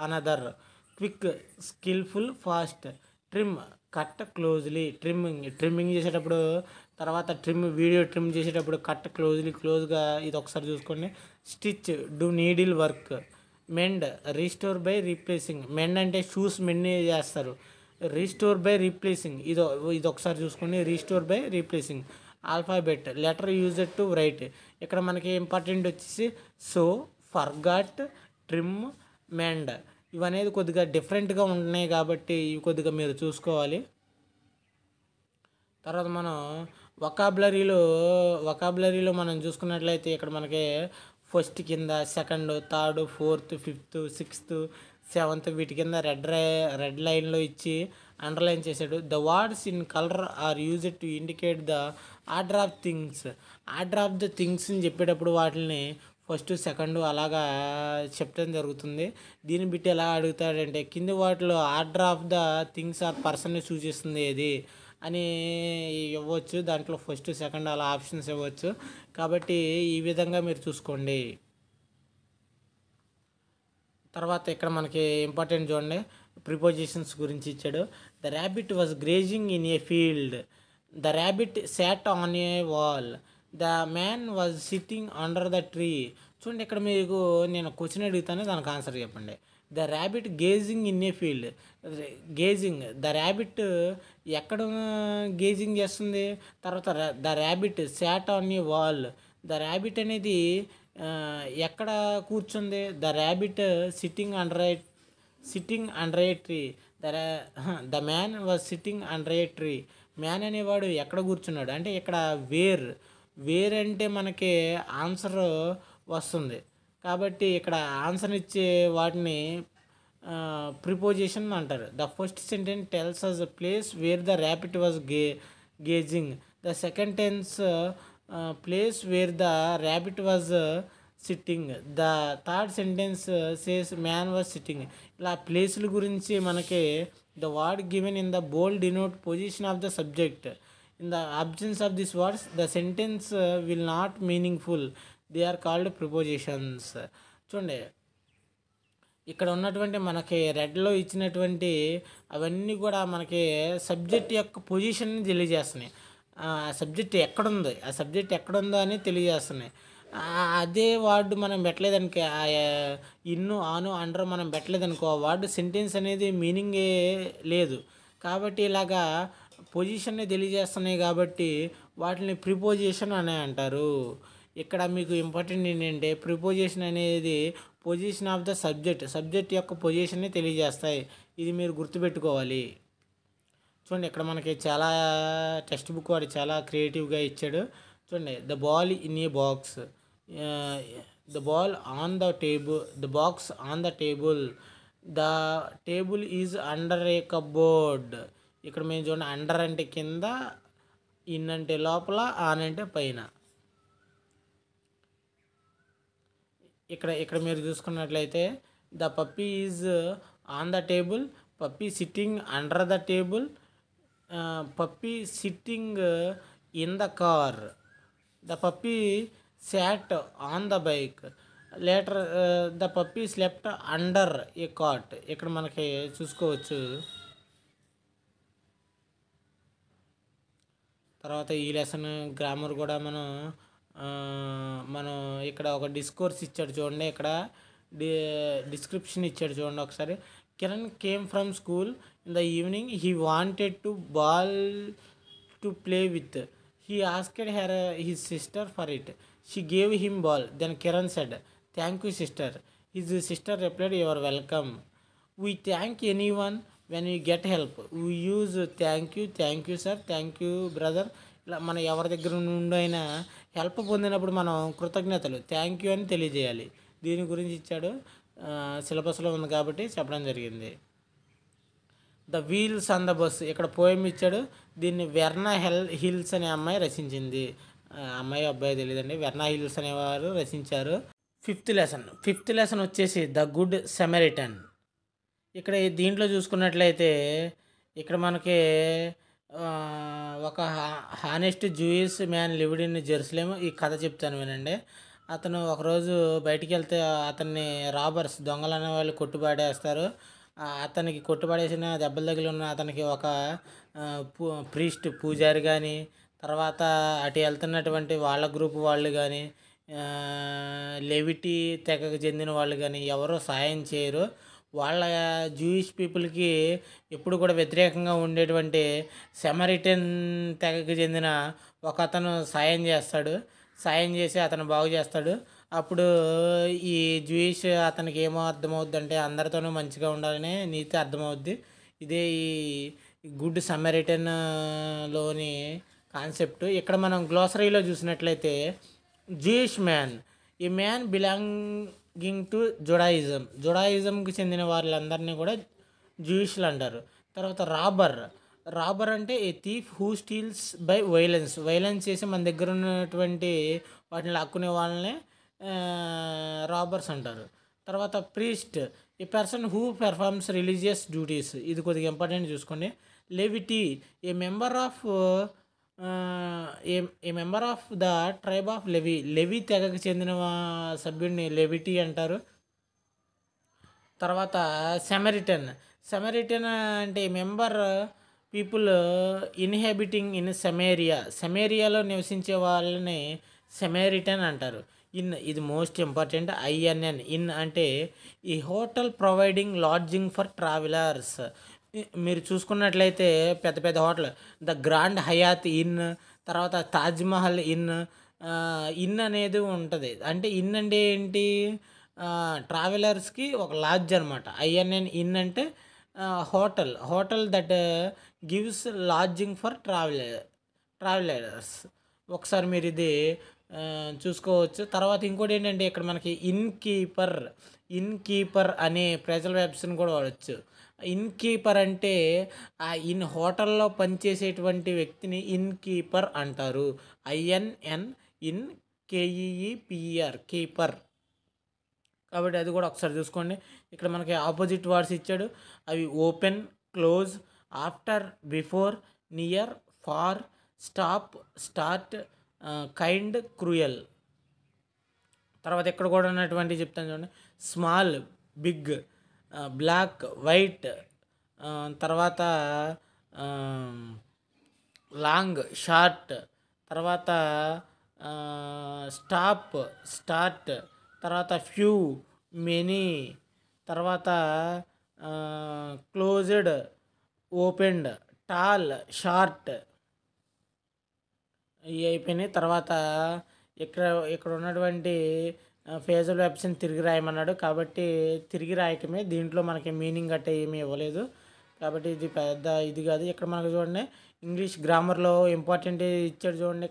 another. Quick, skilful, fast. Trim, cut closely. Trimming చేసేటప్పుడు, తర్వాత వీడియో ట్రిమ్ చేసేటప్పుడు కట్ క్లోజ్గా ఇది ఒకసారి చూసుకోండి. Stitch, do needle work. Mend, restore by replacing. Mend అంటే షూస్ మెండ్ చేస్తారు. రీస్టోర్ బై రీప్లేసింగ్ ఇది ఒకసారి చూసుకోండి. Restore by replacing. Alphabet, letter used to right. ఇక్కడ మనకి ఇంపార్టెంట్ వచ్చేసి సో, ఫర్గాట్, ట్రిమ్, మెండ్. ఇవనేది కొద్దిగా డిఫరెంట్గా ఉంటున్నాయి కాబట్టి ఇవి కొద్దిగా మీరు చూసుకోవాలి. తర్వాత మనం వొకాబులరీలో మనం చూసుకున్నట్లయితే ఇక్కడ మనకి ఫస్ట్ కింద, second, third, fourth, fifth, sixth, seventh వీటి కింద రెడ్ లైన్లో ఇచ్చి అండర్లైన్ చేశాడు. The words in colour are used to indicate the order of things. Order of the థింగ్స్ని చెప్పేటప్పుడు వాటిని ఫస్ట్, సెకండ్ అలాగా చెప్పడం జరుగుతుంది. దీన్ని బిట్టి ఎలా అడుగుతాడంటే కింది వాటిలో order of the things or పర్సన్ని సూచిస్తుంది ఏది అని ఇవ్వచ్చు. దాంట్లో ఫస్ట్, సెకండ్ అలా ఆప్షన్స్ ఇవ్వచ్చు. కాబట్టి ఈ విధంగా మీరు చూసుకోండి. తర్వాత ఇక్కడ మనకి ఇంపార్టెంట్ చూడండి, ప్రిపోజిషన్స్ గురించి ఇచ్చాడు. The rabbit was grazing in a field. The rabbit sat on a wall. The man was sitting under the tree. చూడండి, ఇక్కడ మీకు నేను క్వశ్చన్ అడుగుతాను, దానికి ఆన్సర్ చెప్పండి. The rabbit gauging in a field. Gauging, the rabbit ఎక్కడ gauging చేస్తుంది? తర్వాత the rabbit sat on a wall. The rabbit అనేది ఎక్కడ కూర్చుంది? The rabbit sitting under A tree. The man was sitting under A tree. Man అనేవాడు ఎక్కడ కూర్చున్నాడు అంటే ఇక్కడ వేర్ అంటే మనకి ఆన్సర్ వస్తుంది. కాబట్టి ఇక్కడ ఆన్సర్ ఇచ్చే వాటిని ప్రిపోజిషన్ అంటారు. The first sentence tells us the place where the rabbit was gazing. The second tense place where the rabbit was sitting. The third sentence says man was sitting. ఇలా ప్లేసుల గురించి మనకి the word given in the bold denote position of the subject. In the absence of this words the sentence will not meaningful. They are called prepositions. చూడండి, ఇక్కడ ఉన్నటువంటి మనకి రెడ్లో ఇచ్చినటువంటి అవన్నీ కూడా మనకి సబ్జెక్ట్ యొక్క పొజిషన్ని తెలియజేస్తున్నాయి. ఆ సబ్జెక్ట్ ఎక్కడుందో అని తెలియజేస్తున్నాయి. అదే వర్డ్ మనం పెట్టలేదనుకో, ఇన్ను, ఆను, అండర్ మనం పెట్టలేదనుకో, ఆ వర్డ్ సెంటెన్స్ అనేది మీనింగే లేదు. కాబట్టి ఇలాగా పొజిషన్ని తెలియజేస్తున్నాయి కాబట్టి వాటిని ప్రిపోజిషన్ అని అంటారు. ఇక్కడ మీకు ఇంపార్టెంట్ ఏంటంటే ప్రిపోజిషన్ అనేది పొజిషన్ ఆఫ్ ద సబ్జెక్ట్ యొక్క పొజిషన్ని తెలియజేస్తాయి. ఇది మీరు గుర్తుపెట్టుకోవాలి. చూడండి, ఇక్కడ మనకి చాలా టెక్స్ట్ బుక్ వాడు చాలా క్రియేటివ్గా ఇచ్చాడు. చూడండి, the ball in a box. The ball on the table. The box on the table. The table is under A cupboard. ఇక్కడ మేము చూడండి, అండర్ అంటే కింద, ఇన్ అంటే లోపల, ఆన్ అంటే పైన. ఇక్కడ మీరు చూసుకున్నట్లయితే the puppy is on the table. Puppy sitting under the table. Puppy sitting in the car. The puppy sat on the bike. Later the puppy slept under a cot. ఇక్కడ మనకి చూసుకోవచ్చు. తర్వాత ఈ లెసన్ గ్రామర్ కూడా మనం ఇక్కడ ఒక discourse ఇచ్చాడు చూడండి. ఇక్కడ డిస్క్రిప్షన్ ఇచ్చాడు చూడండి ఒకసారి. Kiran came from school in the evening. He wanted to ball to play with. He asked his sister for it. She gave him ball. Then Kiran said, "Thank you, sister." His sister replied, "You are welcome." We thank anyone when we get help. We use thank you sir, thank you brother. ఇలా మనం ఎవరి దగ్గర నుండి అయినా help పొందినప్పుడు మనం కృతజ్ఞతలు thank you అని తెలియజేయాలి. దీని గురించి ఇచ్చాడు, సిలబస్లో ఉంది కాబట్టి చెప్పడం జరిగింది. The wheels on the bus. ఇక్కడ పోయం ఇచ్చాడు. దీన్ని వెర్నా హిల్స్ అనే అమ్మాయి రచించింది. అమ్మాయి అబ్బాయి తెలియదండి, వెర్నా హిల్స్ అనేవారు రచించారు. ఫిఫ్త్ లెసన్ వచ్చేసి ద గుడ్ సమరిటన్. ఇక్కడ దీంట్లో చూసుకున్నట్లయితే ఇక్కడ మనకి ఒక honest Jewish man lived in Jerusalem. ఈ కథ చెప్తాను వినండి. అతను ఒకరోజు బయటికి వెళ్తే అతన్ని రాబర్స్, దొంగలు అనే వాళ్ళు కొట్టుబాడేస్తారు. అతనికి కొట్టుబడేసిన దెబ్బలు తగిలి ఉన్న అతనికి ఒక ప్రీస్ట్, పూజారి కానీ, తర్వాత అటు వెళ్తున్నటువంటి వాళ్ళ గ్రూప్ వాళ్ళు కానీ, లెవిటీ తెగకు చెందిన వాళ్ళు కానీ ఎవరో సాయం చేయరు. వాళ్ళ జూయిష్ పీపుల్కి ఎప్పుడు కూడా వ్యతిరేకంగా ఉండేటువంటి సమరిటన్ తెగకు చెందిన ఒక అతను సాయం చేసి అతను బాగు చేస్తాడు. అప్పుడు ఈ జూయిష్ అతనికి ఏమో అర్థమవుద్ది అంటే అందరితోనూ మంచిగా ఉండాలనే నీతి అర్థమవుద్ది. ఇదే ఈ గుడ్ సమరిటన్లోని కాన్సెప్ట్. ఇక్కడ మనం గ్లోసరీలో చూసినట్లయితే జూయిష్ మ్యాన్, ఈ మ్యాన్ బిలాంగింగ్ టు జుడాయిజంకి చెందిన వాళ్ళందరినీ కూడా జూయిష్లు అంటారు. తర్వాత రాబర్ అంటే a thief who steals by violence చేసి మన దగ్గర ఉన్నటువంటి వాటిని లాక్కునే వాళ్ళనే రాబర్స్ అంటారు. తర్వాత priest, a person who performs religious duties. ఇది కొద్దిగా ఇంపార్టెంట్ చూసుకోండి. Levite a member of a member of the tribe of Levi తెగకు చెందిన సభ్యుడిని లెవిటీ అంటారు. తర్వాత సెమరిటన్ అంటే మెంబర్ పీపుల్ ఇన్హాబిటింగ్ ఇన్ సెమేరియాలో నివసించే వాళ్ళని సెమేరిటన్ అంటారు. ఇది మోస్ట్ ఇంపార్టెంట్. ఐఎన్ఎన్ అంటే ఈ hotel providing lodging for travellers. మీరు చూసుకున్నట్లయితే పెద్ద పెద్ద hotel, the grand Hayat in, తర్వాత తాజ్మహల్ ఇన్ అనేది ఉంటుంది. అంటే ఇన్ అంటే ఏంటి, ట్రావెలర్స్కి ఒక లాడ్జ్ అనమాట. ఐఎన్ఎన్ అంటే hotel that gives lodging for travellers. ఒకసారి మీరు ఇది చూసుకోవచ్చు. తర్వాత ఇంకోటి ఏంటంటే ఇక్కడ మనకి ఇన్ కీపర్ అనే ప్రెజల్ వెబ్స్ని కూడా వాడచ్చు. ఇన్ కీపర్ అంటే ఆ హోటల్లో పనిచేసేటువంటి వ్యక్తిని ఇన్ కీపర్ అంటారు. I N N inn K E E P R keeper. కాబట్టి అది కూడా ఒకసారి చూసుకోండి. ఇక్కడ మనకి ఆపోజిట్ వర్డ్స్ ఇచ్చాడు. అవి open, close, after, before, near, far, stop, start, kind, cruel. తర్వాత ఇక్కడ కూడా ఉన్నటువంటి చెప్తాను చూడండి. స్మాల్, బిగ్, బ్లాక్, వైట్, తర్వాత లాంగ్, షార్ట్, తర్వాత స్టాప్, స్టార్ట్, తర్వాత ఫ్యూ, మెనీ, తర్వాత క్లోజ్డ్, ఓపెన్డ్, టాల్, షార్ట్. ఇవి అయిపోయినాయి. తర్వాత ఇక్కడ ఉన్నటువంటి ఫేజల్ వెబ్స్ని తిరిగి రాయమన్నాడు. కాబట్టి తిరిగి రాయటమే, దీంట్లో మనకి మీనింగ్ గట్ట ఏమీ ఇవ్వలేదు. కాబట్టి ఇది పెద్ద ఇది కాదు. ఇక్కడ మనకు చూడండి ఇంగ్లీష్ గ్రామర్లో ఇంపార్టెంట్ ఇచ్చాడు చూడండి.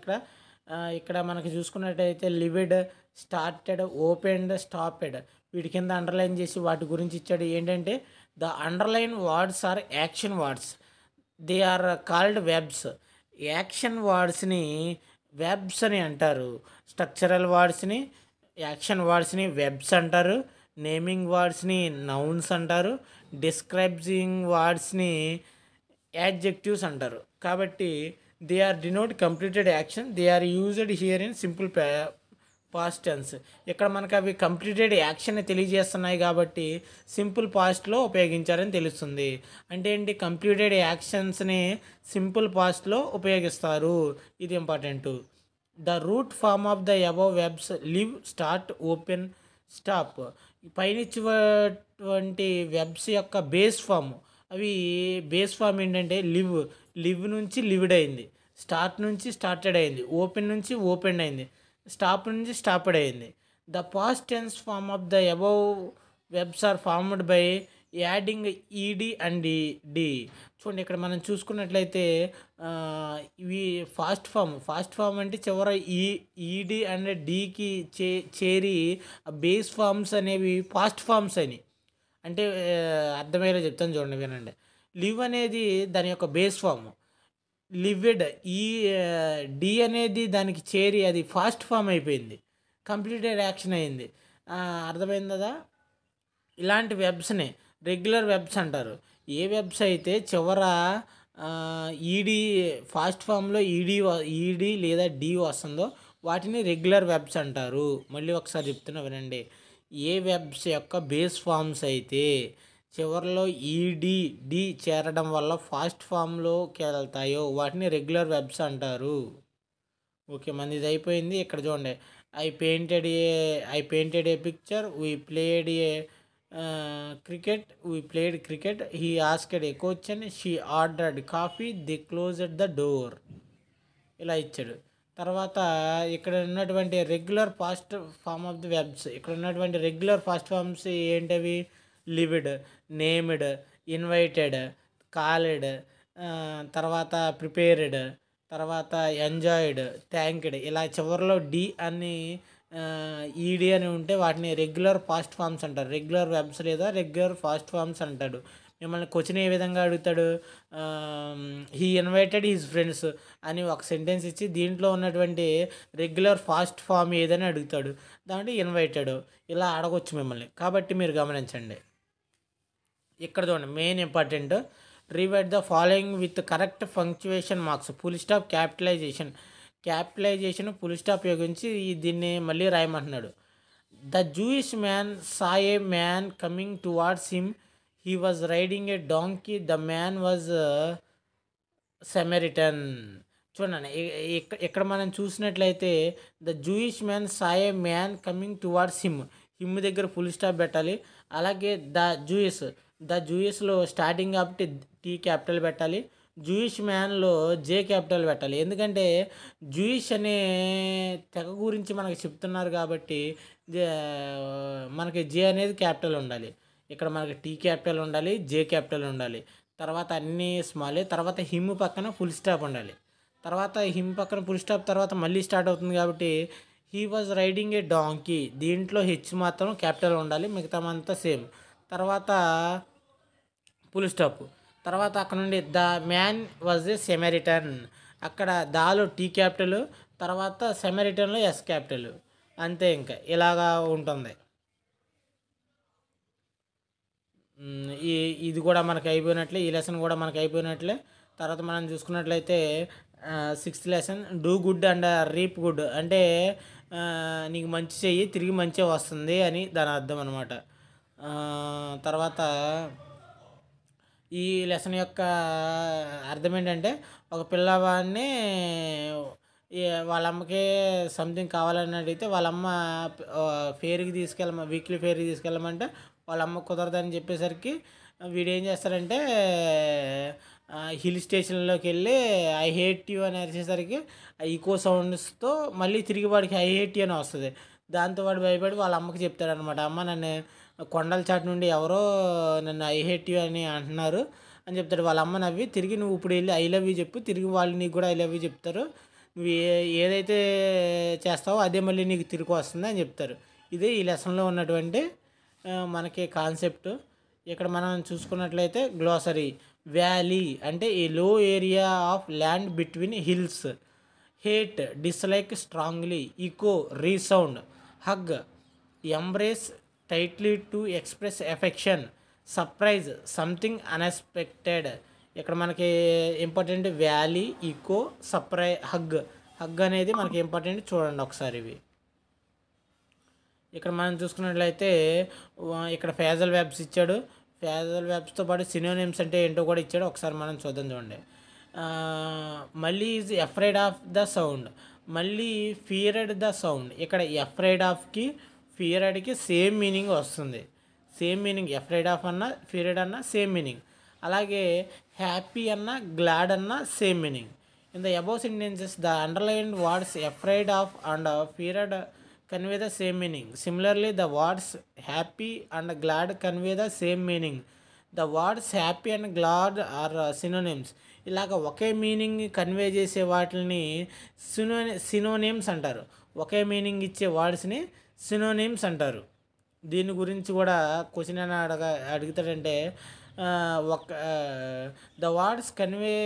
ఇక్కడ మనకి చూసుకున్నట్టయితే లివిడ్, స్టార్టెడ్, ఓపెన్డ్, స్టాపెడ్, వీటి కింద అండర్లైన్ చేసి వాటి గురించి ఇచ్చాడు. ఏంటంటే the underline words are action words, they are called verbs. Action వర్డ్స్ని వెబ్స్ అని అంటారు. స్ట్రక్చరల్ వర్డ్స్ని, యాక్షన్ వర్డ్స్ని వెబ్స్ అంటారు. నేమింగ్ వర్డ్స్ని నౌన్స్ అంటారు. డిస్క్రైబింగ్ వర్డ్స్ని యాడ్జెక్టివ్స్ అంటారు. కాబట్టి they are denote completed action, they are used here in simple past tense. ఇక్కడ మనకు అవి కంప్లీటెడ్ యాక్షన్ని తెలియజేస్తున్నాయి కాబట్టి సింపుల్ పాస్ట్లో ఉపయోగించారని తెలుస్తుంది. అంటే ఏంటి, కంప్లీటెడ్ యాక్షన్స్ని సింపుల్ పాస్ట్లో ఉపయోగిస్తారు. ఇది important. The root form of the above verbs live, start, open, stop. పైనిచ్చినటువంటి వెబ్స్ యొక్క బేస్ ఫామ్, అవి బేస్ ఫామ్ ఏంటంటే లివ్ నుంచి లివ్డ్ అయింది, స్టార్ట్ నుంచి స్టార్టెడ్ అయింది, ఓపెన్ నుంచి ఓపెన్ అయింది, స్టాప్ నుంచి స్టాప్డ్ అయింది. The past tense form of the above verbs are formed by adding E D and D. చూడండి ఇక్కడ మనం చూసుకున్నట్లయితే ఇవి ఫాస్ట్ ఫామ్ అంటే చివర ఈడి అండ్ డికి చేరి బేస్ ఫామ్స్ అనేవి ఫాస్ట్ ఫామ్స్ అని. అంటే అర్థమయ్యేలా చెప్తాను చూడండి, వినండి. లివ్ అనేది దాని యొక్క బేస్ ఫామ్, లివిడ్, డి అనేది దానికి చేరి అది ఫాస్ట్ ఫామ్ అయిపోయింది, కంప్లీటెడ్ యాక్షన్ అయింది. అర్థమైంది కదా. ఇలాంటి వెబ్స్ని రెగ్యులర్ వెబ్స్ అంటారు. ఏ వెబ్స్ అయితే చివర ఈడి ఫాస్ట్ ఫామ్లో ఈడి లేదా డి వస్తుందో వాటిని రెగ్యులర్ వెబ్స్ అంటారు. మళ్ళీ ఒకసారి చెప్తున్నా వినండి. ఏ వెబ్స్ యొక్క బేస్ ఫామ్స్ అయితే చివరిలో డి చేరడం వల్ల ఫాస్ట్ ఫామ్లోకి వెళ్తాయో వాటిని రెగ్యులర్ వెబ్స్ అంటారు. ఓకే, మనది ఇది అయిపోయింది. ఇక్కడ చూడండి. I painted a picture, we played a cricket, he asked a question, she ordered coffee, the closed the door. ఇలా ఇచ్చాడు. తర్వాత ఇక్కడ ఉన్నటువంటి regular past form of the verbs, ఇక్కడ ఉన్నటువంటి రెగ్యులర్ ఫాస్ట్ ఫామ్స్ ఏంటవి, లివిడ్, నేమ్డ్, ఇన్వైటెడ్, కాల్డ్, తర్వాత prepared, తర్వాత ఎంజాయిడ్, థ్యాంక్డ్. ఇలా చివరిలో డి అని ఈడి అని ఉంటే వాటిని రెగ్యులర్ ఫాస్ట్ ఫామ్స్ అంటారు. రెగ్యులర్ వెబ్స్ లేదా రెగ్యులర్ ఫాస్ట్ ఫామ్స్ అంటాడు. మిమ్మల్ని క్వశ్చన్ ఏ విధంగా అడుగుతాడు, హీ ఇన్వైటెడ్ హిజ్ ఫ్రెండ్స్ అని ఒక సెంటెన్స్ ఇచ్చి దీంట్లో ఉన్నటువంటి రెగ్యులర్ ఫాస్ట్ ఫామ్ ఏదని అడుగుతాడు. దాంట్లో ఇన్వైటెడ్ ఇలా అడగొచ్చు మిమ్మల్ని. కాబట్టి మీరు గమనించండి. ఇక్కడ చూడండి main important, rewrite the following with correct punctuation marks. Full stop, capitalisation full stop ఉపయోగించి దీన్ని మళ్ళీ రాయమంటున్నాడు. The Jewish man saw a man coming towards him. He was riding a donkey. The man was Samaritan. చూడండి, ఇక్కడ మనం చూసినట్లయితే the Jewish man saw a man coming towards him దగ్గర full stop పెట్టాలి. అలాగే ద జూయిస్లో స్టార్టింగ్ కాబట్టి T capital పెట్టాలి. జూయిష్ మ్యాన్లో జే క్యాపిటల్ పెట్టాలి. ఎందుకంటే జూయిష్ అనే తెగ గురించి మనకు చెప్తున్నారు కాబట్టి మనకి జే అనేది క్యాపిటల్ ఉండాలి. ఇక్కడ మనకి టీ క్యాపిటల్ ఉండాలి, జే క్యాపిటల్ ఉండాలి. తర్వాత అన్నీ స్మాలే. తర్వాత హిమ్ పక్కన ఫుల్ స్టాప్ ఉండాలి. తర్వాత హిమ్ పక్కన ఫుల్ స్టాప్ తర్వాత మళ్ళీ స్టార్ట్ అవుతుంది కాబట్టి he was riding a donkey. దీంట్లో హెచ్ మాత్రం క్యాపిటల్ ఉండాలి, మిగతామంతా సేమ్. తర్వాత ఫుల్ స్టాప్. తర్వాత అక్కడ నుండి ద మ్యాన్ వాజ్ ఏ సెమెరిటన్. అక్కడ దాలో టీ క్యాపిటల్, తర్వాత సెమెరిటన్లో ఎస్ క్యాపిటల్. అంతే, ఇంకా ఇలాగా ఉంటుంది. ఇది కూడా మనకి అయిపోయినట్లే, ఈ లెసన్ కూడా మనకి అయిపోయినట్లే. తర్వాత మనం చూసుకున్నట్లయితే 6th lesson do good and reap good. అంటే నీకు మంచి చెయ్యి, తిరిగి మంచి వస్తుంది అని దాని అర్థం అనమాట. తర్వాత ఈ లెసన్ యొక్క అర్థం ఏంటంటే, ఒక పిల్లవాడిని వాళ్ళ అమ్మకి సంథింగ్ కావాలని అడిగితే వాళ్ళ అమ్మ వీక్లీ ఫేర్కి తీసుకెళ్ళమంటే వాళ్ళ అమ్మ కుదరదని చెప్పేసరికి వీడు ఏం చేస్తారంటే హిల్ స్టేషన్లోకి వెళ్ళి ఐ హేట్ యూ అని అరిచేసరికి ఈకో సౌండ్స్తో మళ్ళీ తిరిగి వాడికి ఐ హేట్ యూ అని వస్తుంది. దాంతో వాడు భయపడి వాళ్ళ అమ్మకి చెప్తాడనమాట, అమ్మ నన్ను కొండల చాటు నుండి ఎవరో నన్ను ఐ హేట్ యూ అని అంటున్నారు అని చెప్తాడు. వాళ్ళ అమ్మ నవ్వి తిరిగి నువ్వు ఇప్పుడు వెళ్ళి ఐ లవ్ యూ చెప్పు, తిరిగి వాళ్ళు నీకు కూడా ఐ లవ్ యూ చెప్తారు, నువ్వు ఏదైతే చేస్తావో అదే మళ్ళీ నీకు తిరిగి వస్తుంది అని చెప్తారు. ఇదే ఈ లెసన్లో ఉన్నటువంటి మనకి కాన్సెప్ట్. ఇక్కడ మనం చూసుకున్నట్లయితే గ్లోసరీ. వ్యాలీ అంటే a low area of land between hills. Hate dislike strongly. Echo resound. Hug embrace tightly to express affection. Surprise something unexpected. ఇక్కడ మనకి ఇంపార్టెంట్ వ్యాలీ, ఈకో, హగ్ అనేది మనకి ఇంపార్టెంట్. చూడండి ఒకసారి ఇవి. ఇక్కడ మనం చూసుకున్నట్లయితే ఇక్కడ ఫేజల్ వెబ్స్ ఇచ్చాడు. ఫేజల్ వెబ్స్తో పాటు సినోనిమ్స్ అంటే ఏంటో కూడా ఇచ్చాడు. ఒకసారి మనం చూద్దాం. చూడండి, మళ్ళీ is afraid of the sound. మళ్ళీ ఫియర్డ్ ద సౌండ్. ఇక్కడ ఎఫ్రైడ్ ఆఫ్కి ఫియర్డ్కి సేమ్ మీనింగ్ వస్తుంది. Same meaning. ఎఫ్రైడ్ ఆఫ్ అన్న ఫియర్డ్ అన్న సేమ్ మీనింగ్. అలాగే హ్యాపీ అన్న గ్లాడ్ అన్న same meaning. In the above sentences the underlined words afraid of and feared convey the same meaning. Similarly, the words happy and glad convey the same meaning. The words happy and glad are synonyms. ఇలాగ ఒకే meaning convey చేసే వాటిని synonyms అంటారు. ఒకే meaning ఇచ్చే వర్డ్స్ని synonyms అంటారు. దీని గురించి కూడా question అని అడుగుతాడంటే the words convey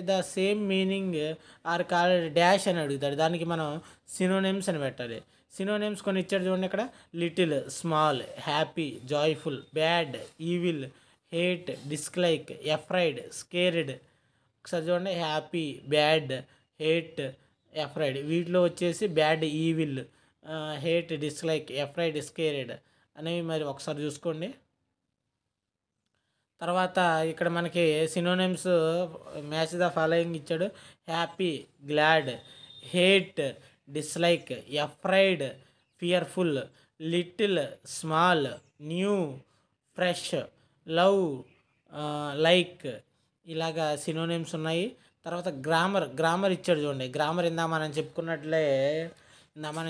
the same meaning are called dash అని అడుగుతాడు. దానికి మనం సినోనిమ్స్ అని పెట్టాలి. సినోనిమ్స్ కొన్ని ఇచ్చాడు చూడండి. ఇక్కడ little, small, happy, joyful, bad, evil, hate, dislike, afraid, scared. ఒకసారి చూడండి, హ్యాపీ, బ్యాడ్, హేట్, ఎఫ్రైడ్. వీటిలో వచ్చేసి bad, evil, hate, dislike, afraid, scared అనేవి మరి ఒకసారి చూసుకోండి. తర్వాత ఇక్కడ మనకి సినోనిమ్స్ మ్యాచ్ ద ఫాలోయింగ్ ఇచ్చాడు. Happy, glad, hate, dislike, afraid, fearful, little, small, new, fresh, love, like. ఇలాగా సినోనిమ్స్ ఉన్నాయి. తర్వాత గ్రామర్ ఇచ్చాడు చూడండి. గ్రామర్ మనం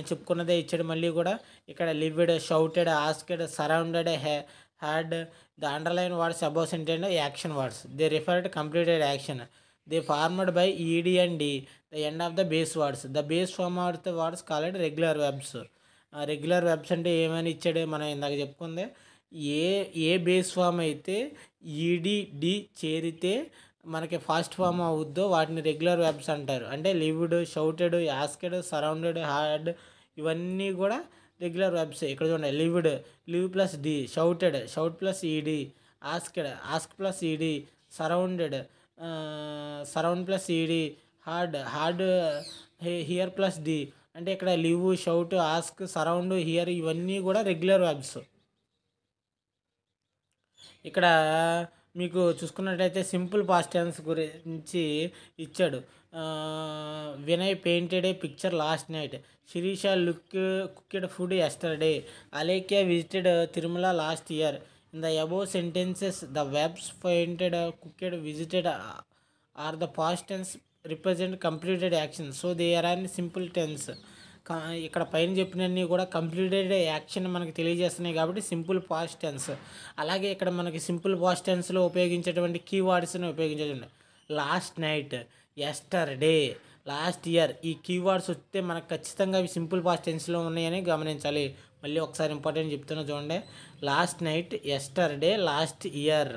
చెప్పుకున్నదే ఇచ్చాడు. మళ్ళీ కూడా ఇక్కడ lived, shouted, asked, surrounded, had. The underline words above sentence action words. They refer to completed action. They formed by E D and D. The end of the base words. The base form of the words called regular verbs. Regular verbs అంటే ఏమని ఇచ్చాడు మనం ఇందాక చెప్పుకుందే. ఏ base form అయితే ఈడి D చేరితే మనకి fast form అవుద్దో వాటిని రెగ్యులర్ వెబ్స్ అంటారు. అంటే lived, shouted, asked, surrounded, had ఇవన్నీ కూడా రెగ్యులర్ వెబ్స్. ఇక్కడ చూడండి, live plus D, shout plus ED, ask plus ED, surrounded, surround plus ED, heard hear plus D. అంటే ఇక్కడ live, shout, ask, surround, hear ఇవన్నీ కూడా రెగ్యులర్ వెర్బ్స్. ఇక్కడ మీకు చూసుకున్నట్టయితే సింపుల్ పాస్ట్ టెన్స్ గురించి ఇచ్చాడు. Vinay painted a picture last night, Shirisha cooked food yesterday, Alekhya visited Tirumala last year. In the above sentences the verbs painted, cooked, visited are the past tense represent completed action, so they are an simple tense. ఇక్కడ పైన చెప్పినన్నీ కూడా completed action మనకి తెలియజేస్తున్నాయి కాబట్టి simple past tense. అలాగే ఇక్కడ మనకి simple past టెన్స్లో ఉపయోగించేటువంటి కీవర్డ్స్ని ఉపయోగించేటువంటి last night, yesterday, last year ఈ కీవర్డ్స్ వస్తే మనకు ఖచ్చితంగా అవి సింపుల్ పాస్ట్ టెన్స్లో ఉన్నాయని గమనించాలి. మళ్ళీ ఒకసారి ఇంపార్టెంట్ చెప్తున్నా చూడండి. Last night, yesterday, last year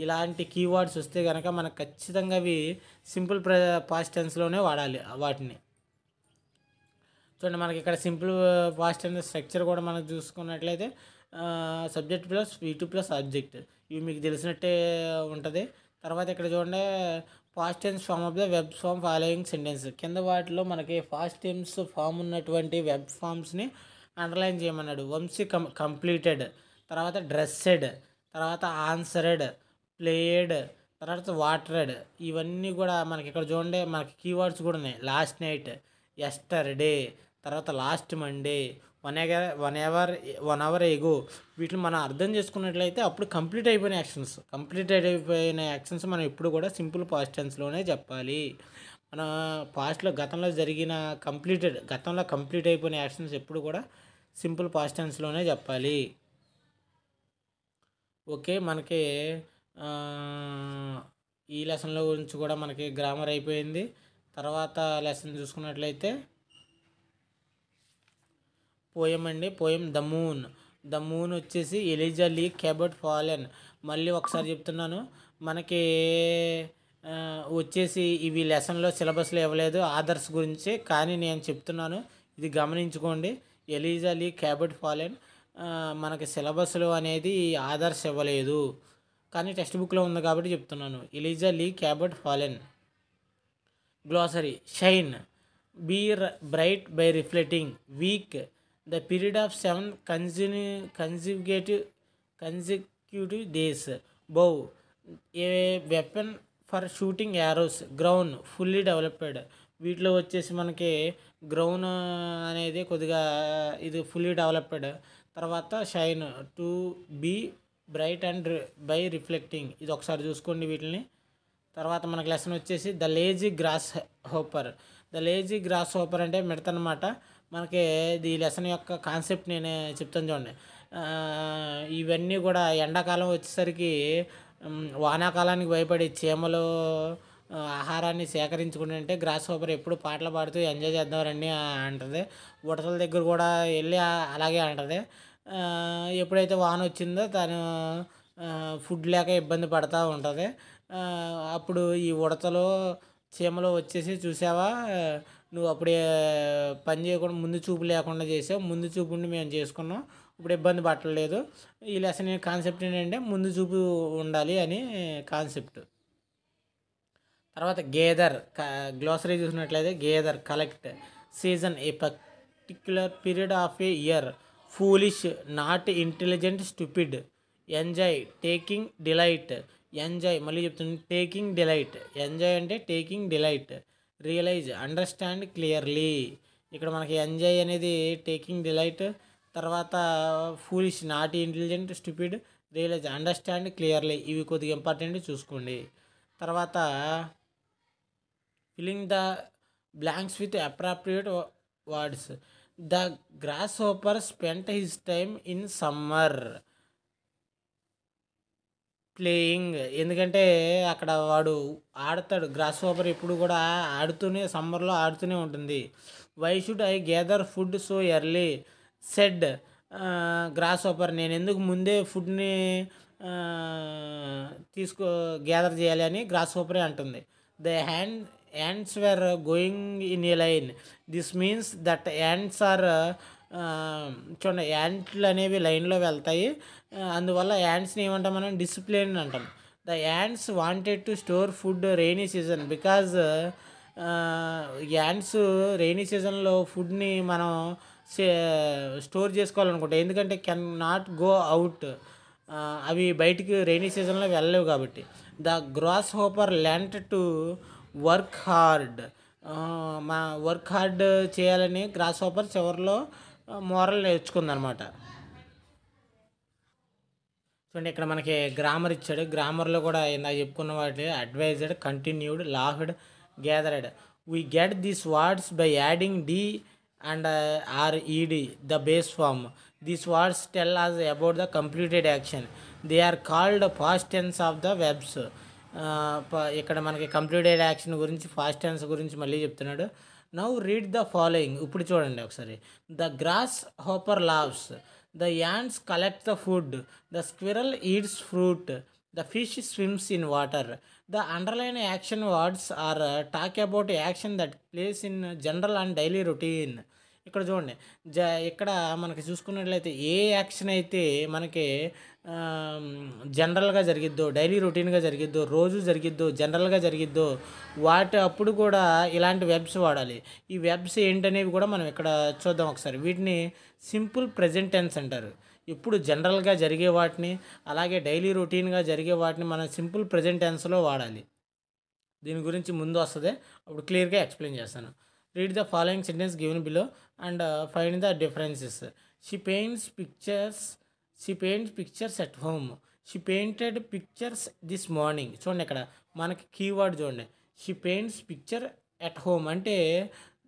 ఇలాంటి కీవర్డ్స్ వస్తే కనుక మనకు ఖచ్చితంగా అవి సింపుల్ పాస్ట్ టెన్స్లోనే వాడాలి వాటిని. చూడండి మనకి ఇక్కడ సింపుల్ పాస్ట్ టెన్స్ స్ట్రక్చర్ కూడా మనం చూసుకున్నట్లయితే subject plus V2 plus object, ఇవి మీకు తెలిసినట్టే ఉంటుంది. తర్వాత ఇక్కడ చూడండి past tense form of the verb form following sentence. కింద వాటిలో మనకి పాస్ట్ టెన్స్ ఫామ్ ఉన్నటువంటి వెబ్ ఫామ్స్ని అండర్లైన్ చేయమన్నాడు. వంశీ కంప్లీటెడ్, తర్వాత డ్రెస్సెడ్, తర్వాత ఆన్సరెడ్, ప్లేయెడ్, తర్వాత వాటరెడ్. ఇవన్నీ కూడా మనకి ఇక్కడ చూడండి మనకి కీవర్డ్స్ కూడా ఉన్నాయి. లాస్ట్ నైట్, ఎస్టర్డే, తర్వాత last Monday, one hour ago. వీటిని మనం అర్థం చేసుకున్నట్లయితే అప్పుడు కంప్లీట్ అయిపోయిన యాక్షన్స్ మనం ఎప్పుడు కూడా సింపుల్ పాస్ట్ టెన్స్లోనే చెప్పాలి. మన పాస్ట్లో గతంలో కంప్లీట్ అయిపోయిన యాక్షన్స్ ఎప్పుడు కూడా సింపుల్ పాస్ట్ టెన్స్లోనే చెప్పాలి. ఓకే, మనకి ఈ లెసన్లో గురించి కూడా మనకి గ్రామర్ అయిపోయింది. తర్వాత లెసన్ చూసుకున్నట్లయితే పోయం అండి. పోయం ద మూన్ వచ్చేసి ఎలిజా లీ క్యాబర్ట్ ఫాలెన్. మళ్ళీ ఒకసారి చెప్తున్నాను, మనకి వచ్చేసి ఇవి లెసన్లో సిలబస్లో ఇవ్వలేదు ఆదర్స్ గురించి, కానీ నేను చెప్తున్నాను ఇది గమనించుకోండి. ఎలిజా లీ క్యాబర్ట్ ఫాలెన్ మనకి సిలబస్లో అనేది ఆదర్స్ ఇవ్వలేదు, కానీ టెక్స్ట్ బుక్లో ఉంది కాబట్టి చెప్తున్నాను. Eliza Lee Cabot Follen. Glossary. Shine, be bright by reflecting. Week, the period of 7 consecutive days. Bow, a weapon for shooting arrows. Grown, fully developed. వీటిలో వచ్చేసి మనకి గ్రౌన్ అనేది కొద్దిగా ఇది ఫుల్లీ డెవలప్డ్. తర్వాత shine, to be bright and by reflecting. ఇది ఒకసారి చూసుకోండి వీటిని. తర్వాత మనకి లెసన్ వచ్చేసి the lazy grasshopper. The lazy grasshopper అంటే మిడత అన్నమాట. మనకి ఈ లెసన్ యొక్క కాన్సెప్ట్ నేను చెప్తాను చూడండి. ఇవన్నీ కూడా ఎండాకాలం వచ్చేసరికి వానాకాలానికి భయపడి చీమలు ఆహారాన్ని సేకరించుకుంటుంటే గ్రాస్ హోపర్ ఎప్పుడు పాటలు పాడుతూ ఎంజాయ్ చేద్దాం రండి అంటుంది. ఉడతల దగ్గర కూడా వెళ్ళి అలాగే అంటుంది. ఎప్పుడైతే వాన వచ్చిందో తను ఫుడ్ లేక ఇబ్బంది పడుతూ ఉంటుంది. అప్పుడు ఈ ఉడతలు చీమలు వచ్చేసి, చూసావా నువ్వు అప్పుడే పని చేయకుండా ముందు చూపు లేకుండా చేసావు, ముందు చూపు ఉండి మేము చేసుకున్నాం, ఇప్పుడు ఇబ్బంది పట్టలేదు. ఈ లెసన్ కాన్సెప్ట్ ఏంటంటే ముందు చూపు ఉండాలి అని కాన్సెప్ట్. తర్వాత గేదర్. గ్లాసరీ చూసినట్లయితే gather, collect. Season, a particular period of a year. Foolish, not intelligent, stupid. Enjoy, taking delight. Enjoy, మళ్ళీ చెప్తుంది, టేకింగ్ డిలైట్. ఎంజాయ్ అంటే taking delight. Realise, understand clearly. ఇక్కడ మనకి ఎంజాయ్ అనేది టేకింగ్ డిలైట్. తర్వాత foolish, not intelligent, stupid. Realise, understand clearly. ఇవి కొద్దిగా important చూసుకోండి. తర్వాత filling the blanks with appropriate words. The grasshopper spent his time in summer playing. ఎందుకంటే అక్కడ వాడు ఆడతాడు, గ్రాస్ హోపర్ ఎప్పుడు కూడా సమ్మర్లో ఆడుతూనే ఉంటుంది. Why should I gather food so early said grasshopper. నేను ఎందుకు ముందే ఫుడ్ని గ్యాదర్ చేయాలి అని గ్రాస్ హోపరే అంటుంది. The ants were going in a line. This means that ants are చూడండి, యాంట్లు అనేవి లైన్లో వెళ్తాయి. అందువల్ల యాంట్స్ని ఏమంటాం మనం, డిసిప్లిన్ అంటాం. The ants wanted to store food rainy season because ants rainy సీజన్లో ఫుడ్ని మనం స్టోర్ చేసుకోవాలనుకుంటాం, ఎందుకంటే కెన్ నాట్ గో అవుట్, అవి బయటికి రెయినీ సీజన్లో వెళ్ళలేవు కాబట్టి. The grasshopper learnt to work hard, మా వర్క్ హార్డ్ చేయాలని గ్రాస్ హోపర్ చివరిలో మోరల్ నేర్చుకుందనమాట. చూడండి ఇక్కడ మనకి గ్రామర్ ఇచ్చాడు. గ్రామర్లో కూడా ఇందాక చెప్పుకున్న వాటి advised, continued, laughed, gathered. We get these words by adding D and or E D the base form. These words tell us about the completed action. They are called past tense of the verbs. ఇక్కడ మనకి completed action గురించి, past tense గురించి మళ్ళీ చెప్తున్నాడు. Now read the following. ఇప్పుడు చూడండి ఒకసారి. The grasshopper loves, the ants collect the food, the squirrel eats fruit, the fish SVIMS in water. The underline action words or talk about action that place in general and daily routine. ఇక్కడ చూడండి, ఇక్కడ మనకి చూసుకున్నట్లయితే ఏ action అయితే మనకి జనరల్గా జరిగిద్దో, daily రొటీన్గా జరిగిద్దో, రోజు జరిగిద్దో, జనరల్గా జరిగిద్దో, వాటి అప్పుడు కూడా ఇలాంటి వెబ్స్ వాడాలి. ఈ వెబ్స్ ఏంటనేవి కూడా మనం ఇక్కడ చూద్దాం ఒకసారి. వీటిని సింపుల్ ప్రెజెంట్ టెన్స్ అంటారు. ఇప్పుడు జనరల్గా జరిగే వాటిని, అలాగే డైలీ రొటీన్గా జరిగే వాటిని మనం సింపుల్ ప్రెజెంట్ టెన్స్లో వాడాలి. దీని గురించి ముందు వస్తుంది, అప్పుడు క్లియర్గా ఎక్స్ప్లెయిన్ చేస్తాను. Read the following sentence given below and find the differences. She paints pictures at home. She painted pictures this morning. చూడండి ఇక్కడ మనకి కీవర్డ్ చూడండి. She paints picture at home అంటే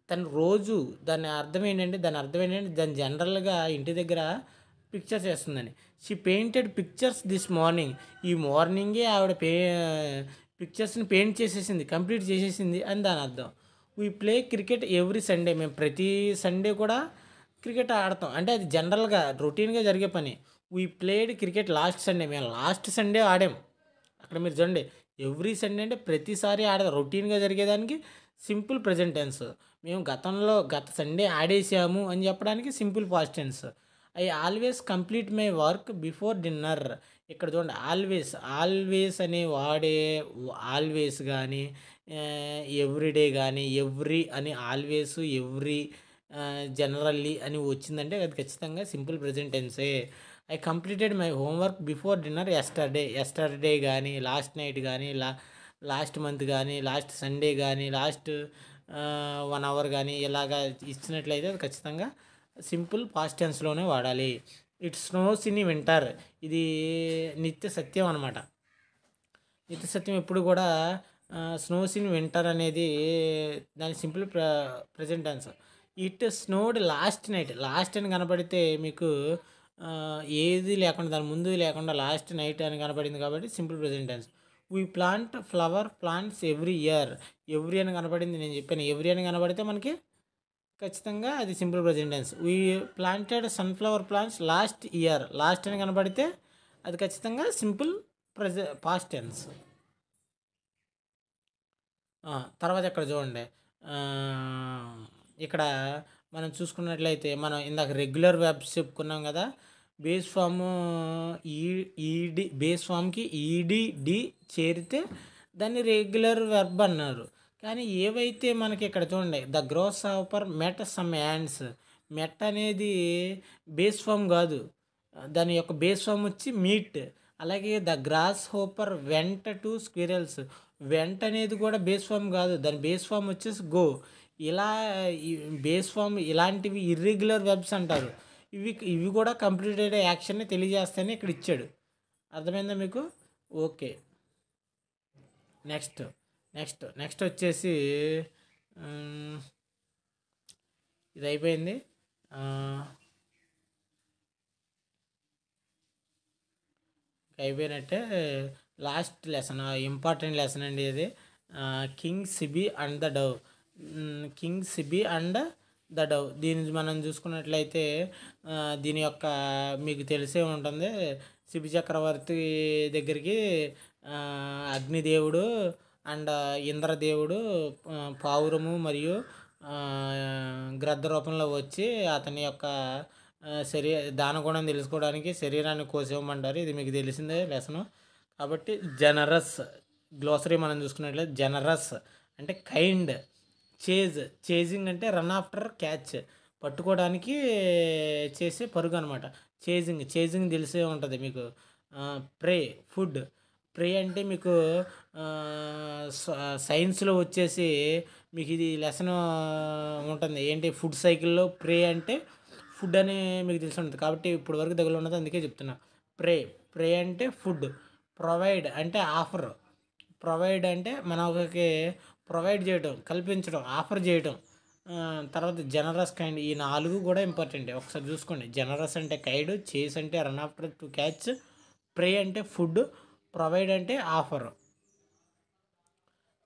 తను రోజు, దాని అర్థం ఏంటంటే దాని జనరల్గా ఇంటి దగ్గర పిక్చర్స్ వేస్తుందని. She painted pictures this morning. ఈ మార్నింగే ఆవిడ పిక్చర్స్ని పెయింట్ చేసేసింది, కంప్లీట్ చేసేసింది అని దాని అర్థం. We play cricket every Sunday. మేము ప్రతి సండే కూడా క్రికెట్ ఆడతాం, అంటే అది జనరల్గా రొటీన్గా జరిగే పని. We played cricket last Sunday. మేము లాస్ట్ సండే ఆడాం. అక్కడ మీరు చూడండి, ఎవ్రీ సండే అంటే ప్రతిసారి ఆడదాం, రొటీన్గా జరిగేదానికి సింపుల్ ప్రెజెంట్ టెన్స్. మేము గత సండే ఆడేసాము అని చెప్పడానికి simple past tense. I always complete my work before dinner. ఇక్కడ చూడండి, ఆల్వేస్ అని వాడే ఆల్వేస్ కానీ, ఎవ్రీడే కానీ, ఎవ్రీ అని ఆల్వేస్, ఎవ్రీ, జనరల్లీ అని వచ్చిందంటే అది ఖచ్చితంగా సింపుల్ ప్రెజెంట్ టెన్సే. I completed my homework before dinner yesterday కానీ, లాస్ట్ నైట్ కానీ, లాస్ట్ మంత్ కానీ, లాస్ట్ సండే కానీ, లాస్ట్ 1 hour కానీ ఇలాగా ఇచ్చినట్లయితే అది ఖచ్చితంగా సింపుల్ పాస్ట్ టెన్స్లోనే వాడాలి. It snows in winter. ఇది నిత్య సత్యం అనమాట. నిత్య సత్యం ఎప్పుడు కూడా స్నోస్ ఇన్ వింటర్ అనేది దాని simple present tense. It snowed last night. Last అని కనపడితే మీకు ఏది లేకుండా, దాని ముందు లేకుండా లాస్ట్ నైట్ అని కనపడింది కాబట్టి simple present tense. We plant flower plants every year. Every అని కనపడింది, నేను చెప్పాను ఎవ్రీ అని కనపడితే మనకి ఖచ్చితంగా అది simple present tense. We planted sunflower plants last year. Last అని కనపడితే అది ఖచ్చితంగా సింపుల్ పాస్ట్ టెన్స్. తర్వాత ఇక్కడ చూడండి, ఇక్కడ మనం చూసుకున్నట్లయితే మనం ఇందాక రెగ్యులర్ వెబ్స్ చెప్పుకున్నాం కదా. బేస్ ఫామ్కి ఈడి చేరితే దాన్ని రెగ్యులర్ వెర్బ్ అన్నారు. కానీ ఏవైతే మనకి ఇక్కడ చూడండి, the grasshopper met some ants. Met అనేది బేస్ ఫామ్ కాదు, దాని యొక్క బేస్ ఫామ్ వచ్చి మీట్. అలాగే the grasshopper went to squirrels. Went అనేది కూడా బేస్ ఫామ్ కాదు, దాని బేస్ ఫామ్ వచ్చేసి గో. ఇలా బేస్ ఫామ్ ఇలాంటివి ఇర్రెగ్యులర్ వెబ్స్ అంటారు. ఇవి కూడా కంప్లీటెడ్ యాక్షన్ని తెలియజేస్తాయని ఇక్కడ ఇచ్చాడు. అర్థమైందా మీకు? ఓకే. నెక్స్ట్ వచ్చేసి ఇది అయిపోయింది. అయిపోయినట్టే. లాస్ట్ లెసన్, ఇంపార్టెంట్ లెసన్ అండి ఇది. King Sibi and the dove. దీన్ని మనం చూసుకున్నట్లయితే దీని యొక్క మీకు తెలిసే ఉంటుంది. శిబి చక్రవర్తి దగ్గరికి అగ్నిదేవుడు అండ్ ఇంద్రదేవుడు పావురము మరియు గ్రద్ద రూపంలో వచ్చి అతని యొక్క దానగుణం తెలుసుకోవడానికి శరీరాన్ని కోసేయమంటారు. ఇది మీకు తెలిసిందే లెసను. కాబట్టి జనరస్ గ్లోసరీ మనం చూసుకున్నట్లయితే జనరస్ అంటే కైండ్, చేజింగ్ అంటే రన్ ఆఫ్టర్ క్యాచ్, పట్టుకోవడానికి చేసే పరుగు అనమాట. చేజింగ్ తెలిసే ఉంటుంది మీకు. ప్రే ఫుడ్, ప్రే అంటే మీకు సైన్స్లో వచ్చేసి మీకు ఇది లెసన్ ఉంటుంది ఏంటి, ఫుడ్ సైకిల్లో ప్రే అంటే ఫుడ్ అని మీకు తెలిసి ఉంటుంది. కాబట్టి ఇప్పుడు వరకు దగ్గర ఉన్నది అందుకే చెప్తున్నా. ప్రే అంటే ఫుడ్, ప్రొవైడ్ అంటే ఆఫర్, ప్రొవైడ్ అంటే మనకి ప్రొవైడ్ చేయడం, కల్పించడం, ఆఫర్ చేయడం. తర్వాత జనరస్ కైండ్, ఈ 4 కూడా ఇంపార్టెంట్. ఒకసారి చూసుకోండి. జనరస్ అంటే కైండ్, చేస్ అంటే రన్ ఆఫ్టర్ టు క్యాచ్, ప్రే అంటే ఫుడ్, ప్రొవైడ్ అంటే ఆఫర్.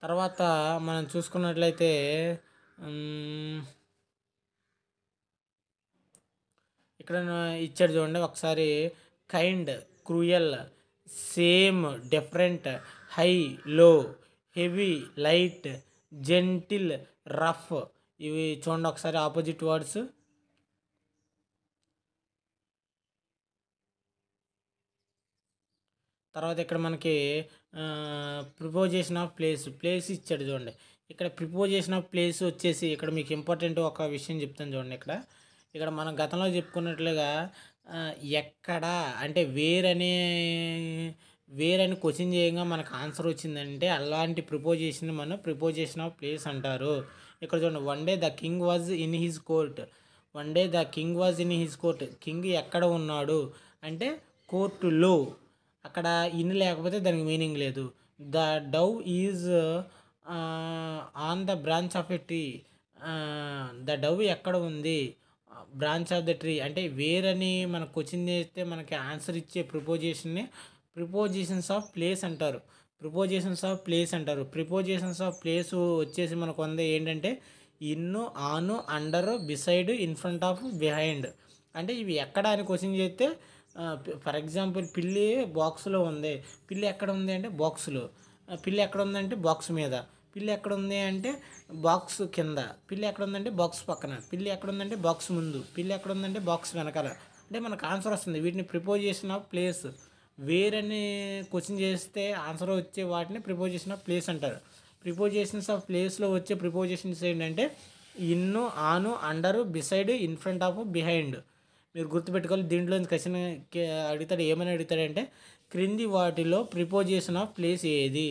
తర్వాత మనం చూసుకున్నట్లయితే ఇక్కడ ఇచ్చాడు చూడండి ఒకసారి. Kind, cruel, same, different, high, లో, హెవీ, లైట్, జెంటిల్, రఫ్. ఇవి చూడండి ఒకసారి ఆపోజిట్ వర్డ్స్. తర్వాత ఇక్కడ మనకి ప్రిపోజిషన్ ఆఫ్ ప్లేస్ ఇచ్చాడు చూడండి. ఇక్కడ ప్రిపోజిషన్ ఆఫ్ ప్లేస్ వచ్చేసి ఇక్కడ మీకు ఇంపార్టెంట్ ఒక విషయం చెప్తాను చూడండి. ఇక్కడ మనం గతంలో చెప్పుకున్నట్లుగా ఎక్కడ అంటే వేరని క్వశ్చన్ చేయంగా మనకు ఆన్సర్ వచ్చిందంటే అలాంటి ప్రిపోజిషన్ మనం ప్రిపోజిషన్ ఆఫ్ ప్లేస్ అంటారు. ఇక్కడ చూడండి. One day the king was in his court. One day the king was in his court. King ఎక్కడ ఉన్నాడు అంటే కోర్టులో. అక్కడ ఇన్ లేకపోతే దానికి మీనింగ్ లేదు. The Dove is on the branch of a tree. The Dove ఎక్కడ ఉంది, బ్రాంచ్ ఆఫ్ ద ట్రీ అంటే వేరని మనకు క్వశ్చన్ చేస్తే మనకి ఆన్సర్ ఇచ్చే ప్రిపోజిషన్ని ప్రిపోజిషన్స్ ఆఫ్ ప్లేస్ అంటారు. ప్రిపోజిషన్స్ ఆఫ్ ప్లేస్ వచ్చేసి మనకు ఏంటంటే ఇన్ను, ఆను, under, beside, in front of, behind. అంటే ఇవి ఎక్కడ అని క్వశ్చన్ చేస్తే ఫర్ ఎగ్జాంపుల్ పిల్లి బాక్స్లో ఉంది. పిల్లి ఎక్కడ ఉంది అంటే బాక్స్లో. పిల్లి ఎక్కడ ఉందంటే బాక్స్ మీద. పిల్లి ఎక్కడ ఉంది అంటే బాక్స్ కింద. పిల్లి ఎక్కడ ఉందంటే బాక్స్ పక్కన. పిల్లి ఎక్కడ ఉందంటే బాక్స్ ముందు. పిల్లి ఎక్కడ ఉందంటే బాక్స్ వెనకాల. అంటే మనకు ఆన్సర్ వస్తుంది. వీటిని ప్రిపోజిషన్ ఆఫ్ ప్లేస్. వేరని క్వశ్చన్ చేస్తే ఆన్సర్ వచ్చే వాటిని ప్రిపోజిషన్ ఆఫ్ ప్లేస్ అంటారు. ప్రిపోజిషన్స్ ఆఫ్ ప్లేస్లో వచ్చే ప్రిపోజిషన్స్ ఏంటంటే in, on, under, beside, in front of, behind. మీరు గుర్తుపెట్టుకోవాలి. దీంట్లో క్వశ్చన్ అడుగుతాడు. ఏమని అడుగుతాడంటే క్రింది వాటిలో ప్రిపోజిషన్ ఆఫ్ ప్లేస్ ఏది?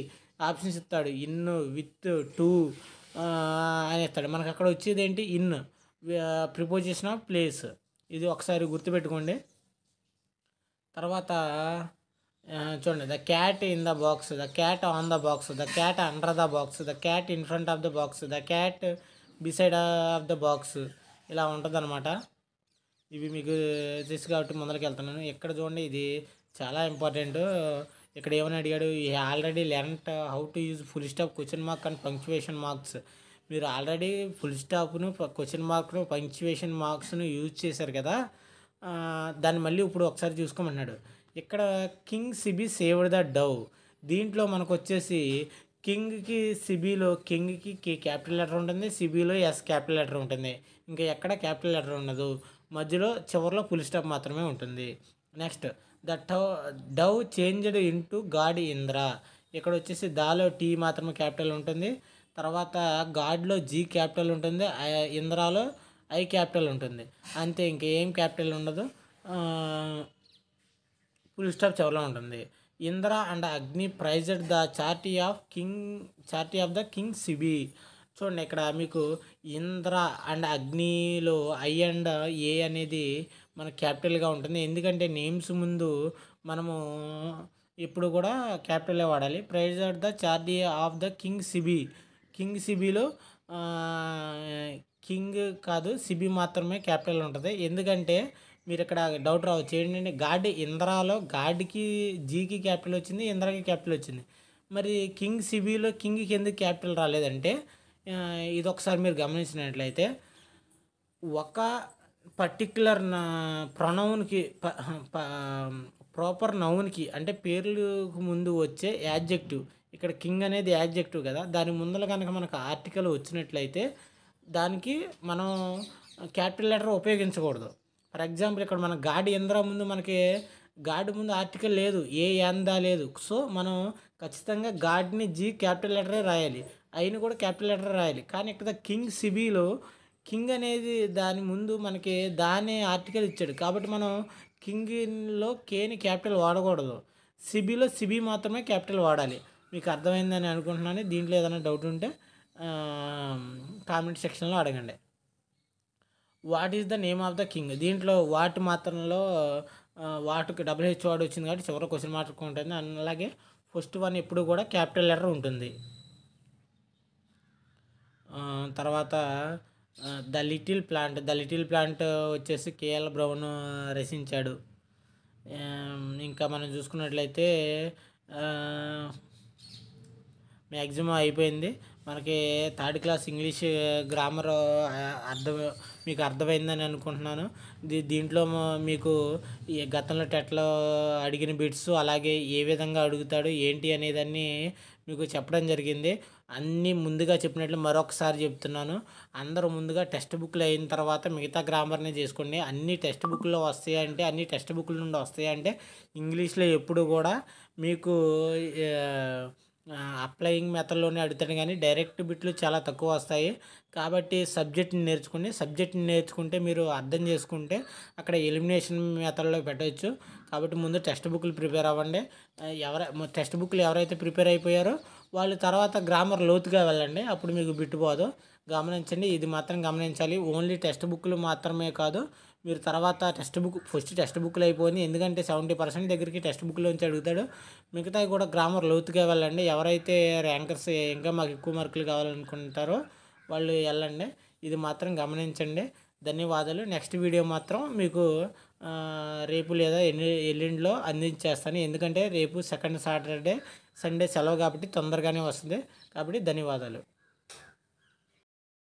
ఆప్షన్స్ ఇస్తాడు. ఇన్, విత్, టు అని ఇస్తాడు. మనకు అక్కడ వచ్చేది ఏంటి? In, preposition of place. ఇది ఒకసారి గుర్తుపెట్టుకోండి. తర్వాత చూడండి. The cat in the box, the cat on the box, the cat under the box, the cat in front of the box, the cat beside of the box. ఇలా ఉంటుంది అనమాట. ఇవి మీకు తెలుసు కాబట్టి ముందరికి వెళ్తున్నాను. ఇక్కడ చూడండి. ఇది చాలా ఇంపార్టెంట్. ఇక్కడ ఏమని అడిగాడు? We already learnt how to use full stop, question mark and punctuation marks. మీరు ఆల్రెడీ ఫుల్ స్టాప్ను, క్వశ్చన్ మార్క్ను, పంక్చువేషన్ మార్క్స్ను యూజ్ చేశారు కదా. దాన్ని మళ్ళీ ఇప్పుడు ఒకసారి చూసుకోమన్నాడు. ఇక్కడ king Shibi saved the dove. దీంట్లో మనకు వచ్చేసి కింగ్కి, సిబిలో కింగ్కి కే క్యాపిటల్ లెటర్ ఉంటుంది, సిబిలో ఎస్ క్యాపిటల్ లెటర్ ఉంటుంది. ఇంకా ఎక్కడ క్యాపిటల్ లెటర్ ఉండదు. మధ్యలో చివరిలో ఫుల్ స్టాప్ మాత్రమే ఉంటుంది. Next, the Dove changed into God Indra. ఇక్కడ వచ్చేసి దాలో టీ మాత్రమే క్యాపిటల్ ఉంటుంది. తర్వాత గాడ్లో జీ క్యాపిటల్ ఉంటుంది, ఇంద్రాలో ఐ క్యాపిటల్ ఉంటుంది. అంతే, ఇంకేం క్యాపిటల్ ఉండదు. ఫుల్ స్టాప్ చివరిలో ఉంటుంది. Indra and Agni praised the charity of the king Shibi. చూడండి. ఇక్కడ మీకు ఇంద్ర అండ్ అగ్నిలో ఐ అండ్ ఏ అనేది మన క్యాపిటల్గా ఉంటుంది. ఎందుకంటే నేమ్స్ ముందు మనము ఇప్పుడు కూడా క్యాపిటలే వాడాలి. Praised the charity of the king సిబిలో కింగ్ కాదు, సిబి మాత్రమే క్యాపిటల్ ఉంటుంది. ఎందుకంటే మీరు ఇక్కడ డౌట్ రావచ్చు. ఏంటంటే గాడ్ ఇంద్రాలో గాడ్కి జీకి క్యాపిటల్ వచ్చింది, ఇంద్రాకి క్యాపిటల్ వచ్చింది. మరి కింగ్ సిబిలో కింగ్కి ఎందుకు క్యాపిటల్ రాలేదంటే ఇది ఒకసారి మీరు గమనించినట్లయితే ఒక పర్టిక్యులర్ ప్రొనౌన్కి ప్రాపర్ నౌన్కి అంటే పేర్లకు ముందు వచ్చే యాడ్జెక్టివ్. ఇక్కడ కింగ్ అనేది యాడ్జెక్టివ్ కదా. దాని ముందర కనుక మనకు ఆర్టికల్ వచ్చినట్లయితే దానికి మనం క్యాపిటల్ లెటర్ ఉపయోగించకూడదు. ఫర్ ఎగ్జాంపుల్ ఇక్కడ మన గాడ్ ఇంద్ర ముందు మనకి గాడ్ ముందు ఆర్టికల్ లేదు, ఏ యాందా లేదు. సో మనం ఖచ్చితంగా గాడ్ని జీ క్యాపిటల్ లెటరే రాయాలి, అయిన కూడా క్యాపిటల్ లెటర్ రాయాలి. కానీ ఇక్కడ కింగ్ సిబిలో కింగ్ అనేది దాని ముందు మనకి దానే ఆర్టికల్ ఇచ్చాడు, కాబట్టి మనం కింగ్లో కేని క్యాపిటల్ వాడకూడదు, సిబిలో సిబి మాత్రమే క్యాపిటల్ వాడాలి. మీకు అర్థమైందని అనుకుంటున్నాను. దీంట్లో ఏదైనా డౌట్ ఉంటే కామెంట్ సెక్షన్లో అడగండి. What is the name of the king, దీంట్లో వాట్ మాత్రంలో వాటికి డబ్ల్యూహెచ్ వాడు వచ్చింది కాబట్టి చివరి క్వశ్చన్ మార్క్ ఉంటుంది. అలాగే ఫస్ట్ వన్ ఎప్పుడు కూడా క్యాపిటల్ లెటర్ ఉంటుంది. తర్వాత ద లిటిల్ ప్లాంట్ వచ్చేసి కేఎల్ బ్రౌన్ రచించాడు. ఇంకా మనం చూసుకున్నట్లయితే మ్యాక్సిమం అయిపోయింది. మనకి థర్డ్ క్లాస్ ఇంగ్లీష్ గ్రామర్ మీకు అర్థమైందని అనుకుంటున్నాను. దీంట్లో మీకు ఈ గతంలో టెట్లో అడిగిన బిట్స్, అలాగే ఏ విధంగా అడుగుతాడు ఏంటి అనేదాన్ని మీకు చెప్పడం జరిగింది. అన్నీ ముందుగా చెప్పినట్లు మరొకసారి చెప్తున్నాను. అందరూ ముందుగా టెక్స్ట్ బుక్లు అయిన తర్వాత మిగతా గ్రామర్ని చేసుకోండి. అన్ని టెక్స్ట్ బుక్లో వస్తాయంటే, అన్ని టెక్స్ట్ బుక్ల నుండి వస్తాయంటే ఇంగ్లీష్లో ఎప్పుడు కూడా మీకు అప్లయింగ్ మెథడ్లోనే అడుగుతాడు, కానీ డైరెక్ట్ బిట్లు చాలా తక్కువ వస్తాయి. కాబట్టి సబ్జెక్ట్ని నేర్చుకుంటే మీరు అర్థం చేసుకుంటే అక్కడ ఎలిమినేషన్ మెథడ్లో పెట్టవచ్చు. కాబట్టి ముందు టెక్స్ట్ బుక్లు ప్రిపేర్ అవ్వండి. టెక్స్ట్ బుక్లు ఎవరైతే ప్రిపేర్ అయిపోయారో వాళ్ళు తర్వాత గ్రామర్ లోతుగా వెళ్ళండి, అప్పుడు మీకు బిట్టుపోదు. గమనించండి, ఇది మాత్రం గమనించాలి. ఓన్లీ టెక్స్ట్ బుక్లు మాత్రమే కాదు, మీరు తర్వాత ఫస్ట్ టెక్స్ట్ బుక్లు అయిపోయింది, ఎందుకంటే 70% దగ్గరికి టెక్స్ట్ బుక్లోంచి అడుగుతాడు. మిగతావి కూడా గ్రామర్ లోతుగా వెళ్ళండి. ఎవరైతే ర్యాంకర్స్ ఇంకా మాకు ఎక్కువ మార్కులు కావాలనుకుంటారో వాళ్ళు వెళ్ళండి. ఇది మాత్రం గమనించండి. ధన్యవాదాలు. నెక్స్ట్ వీడియో మాత్రం మీకు రేపు లేదా ఎల్లుండిలో అందించేస్తాను, ఎందుకంటే రేపు సెకండ్ సాటర్డే సండే సెలవు కాబట్టి తొందరగానే వస్తుంది. కాబట్టి ధన్యవాదాలు.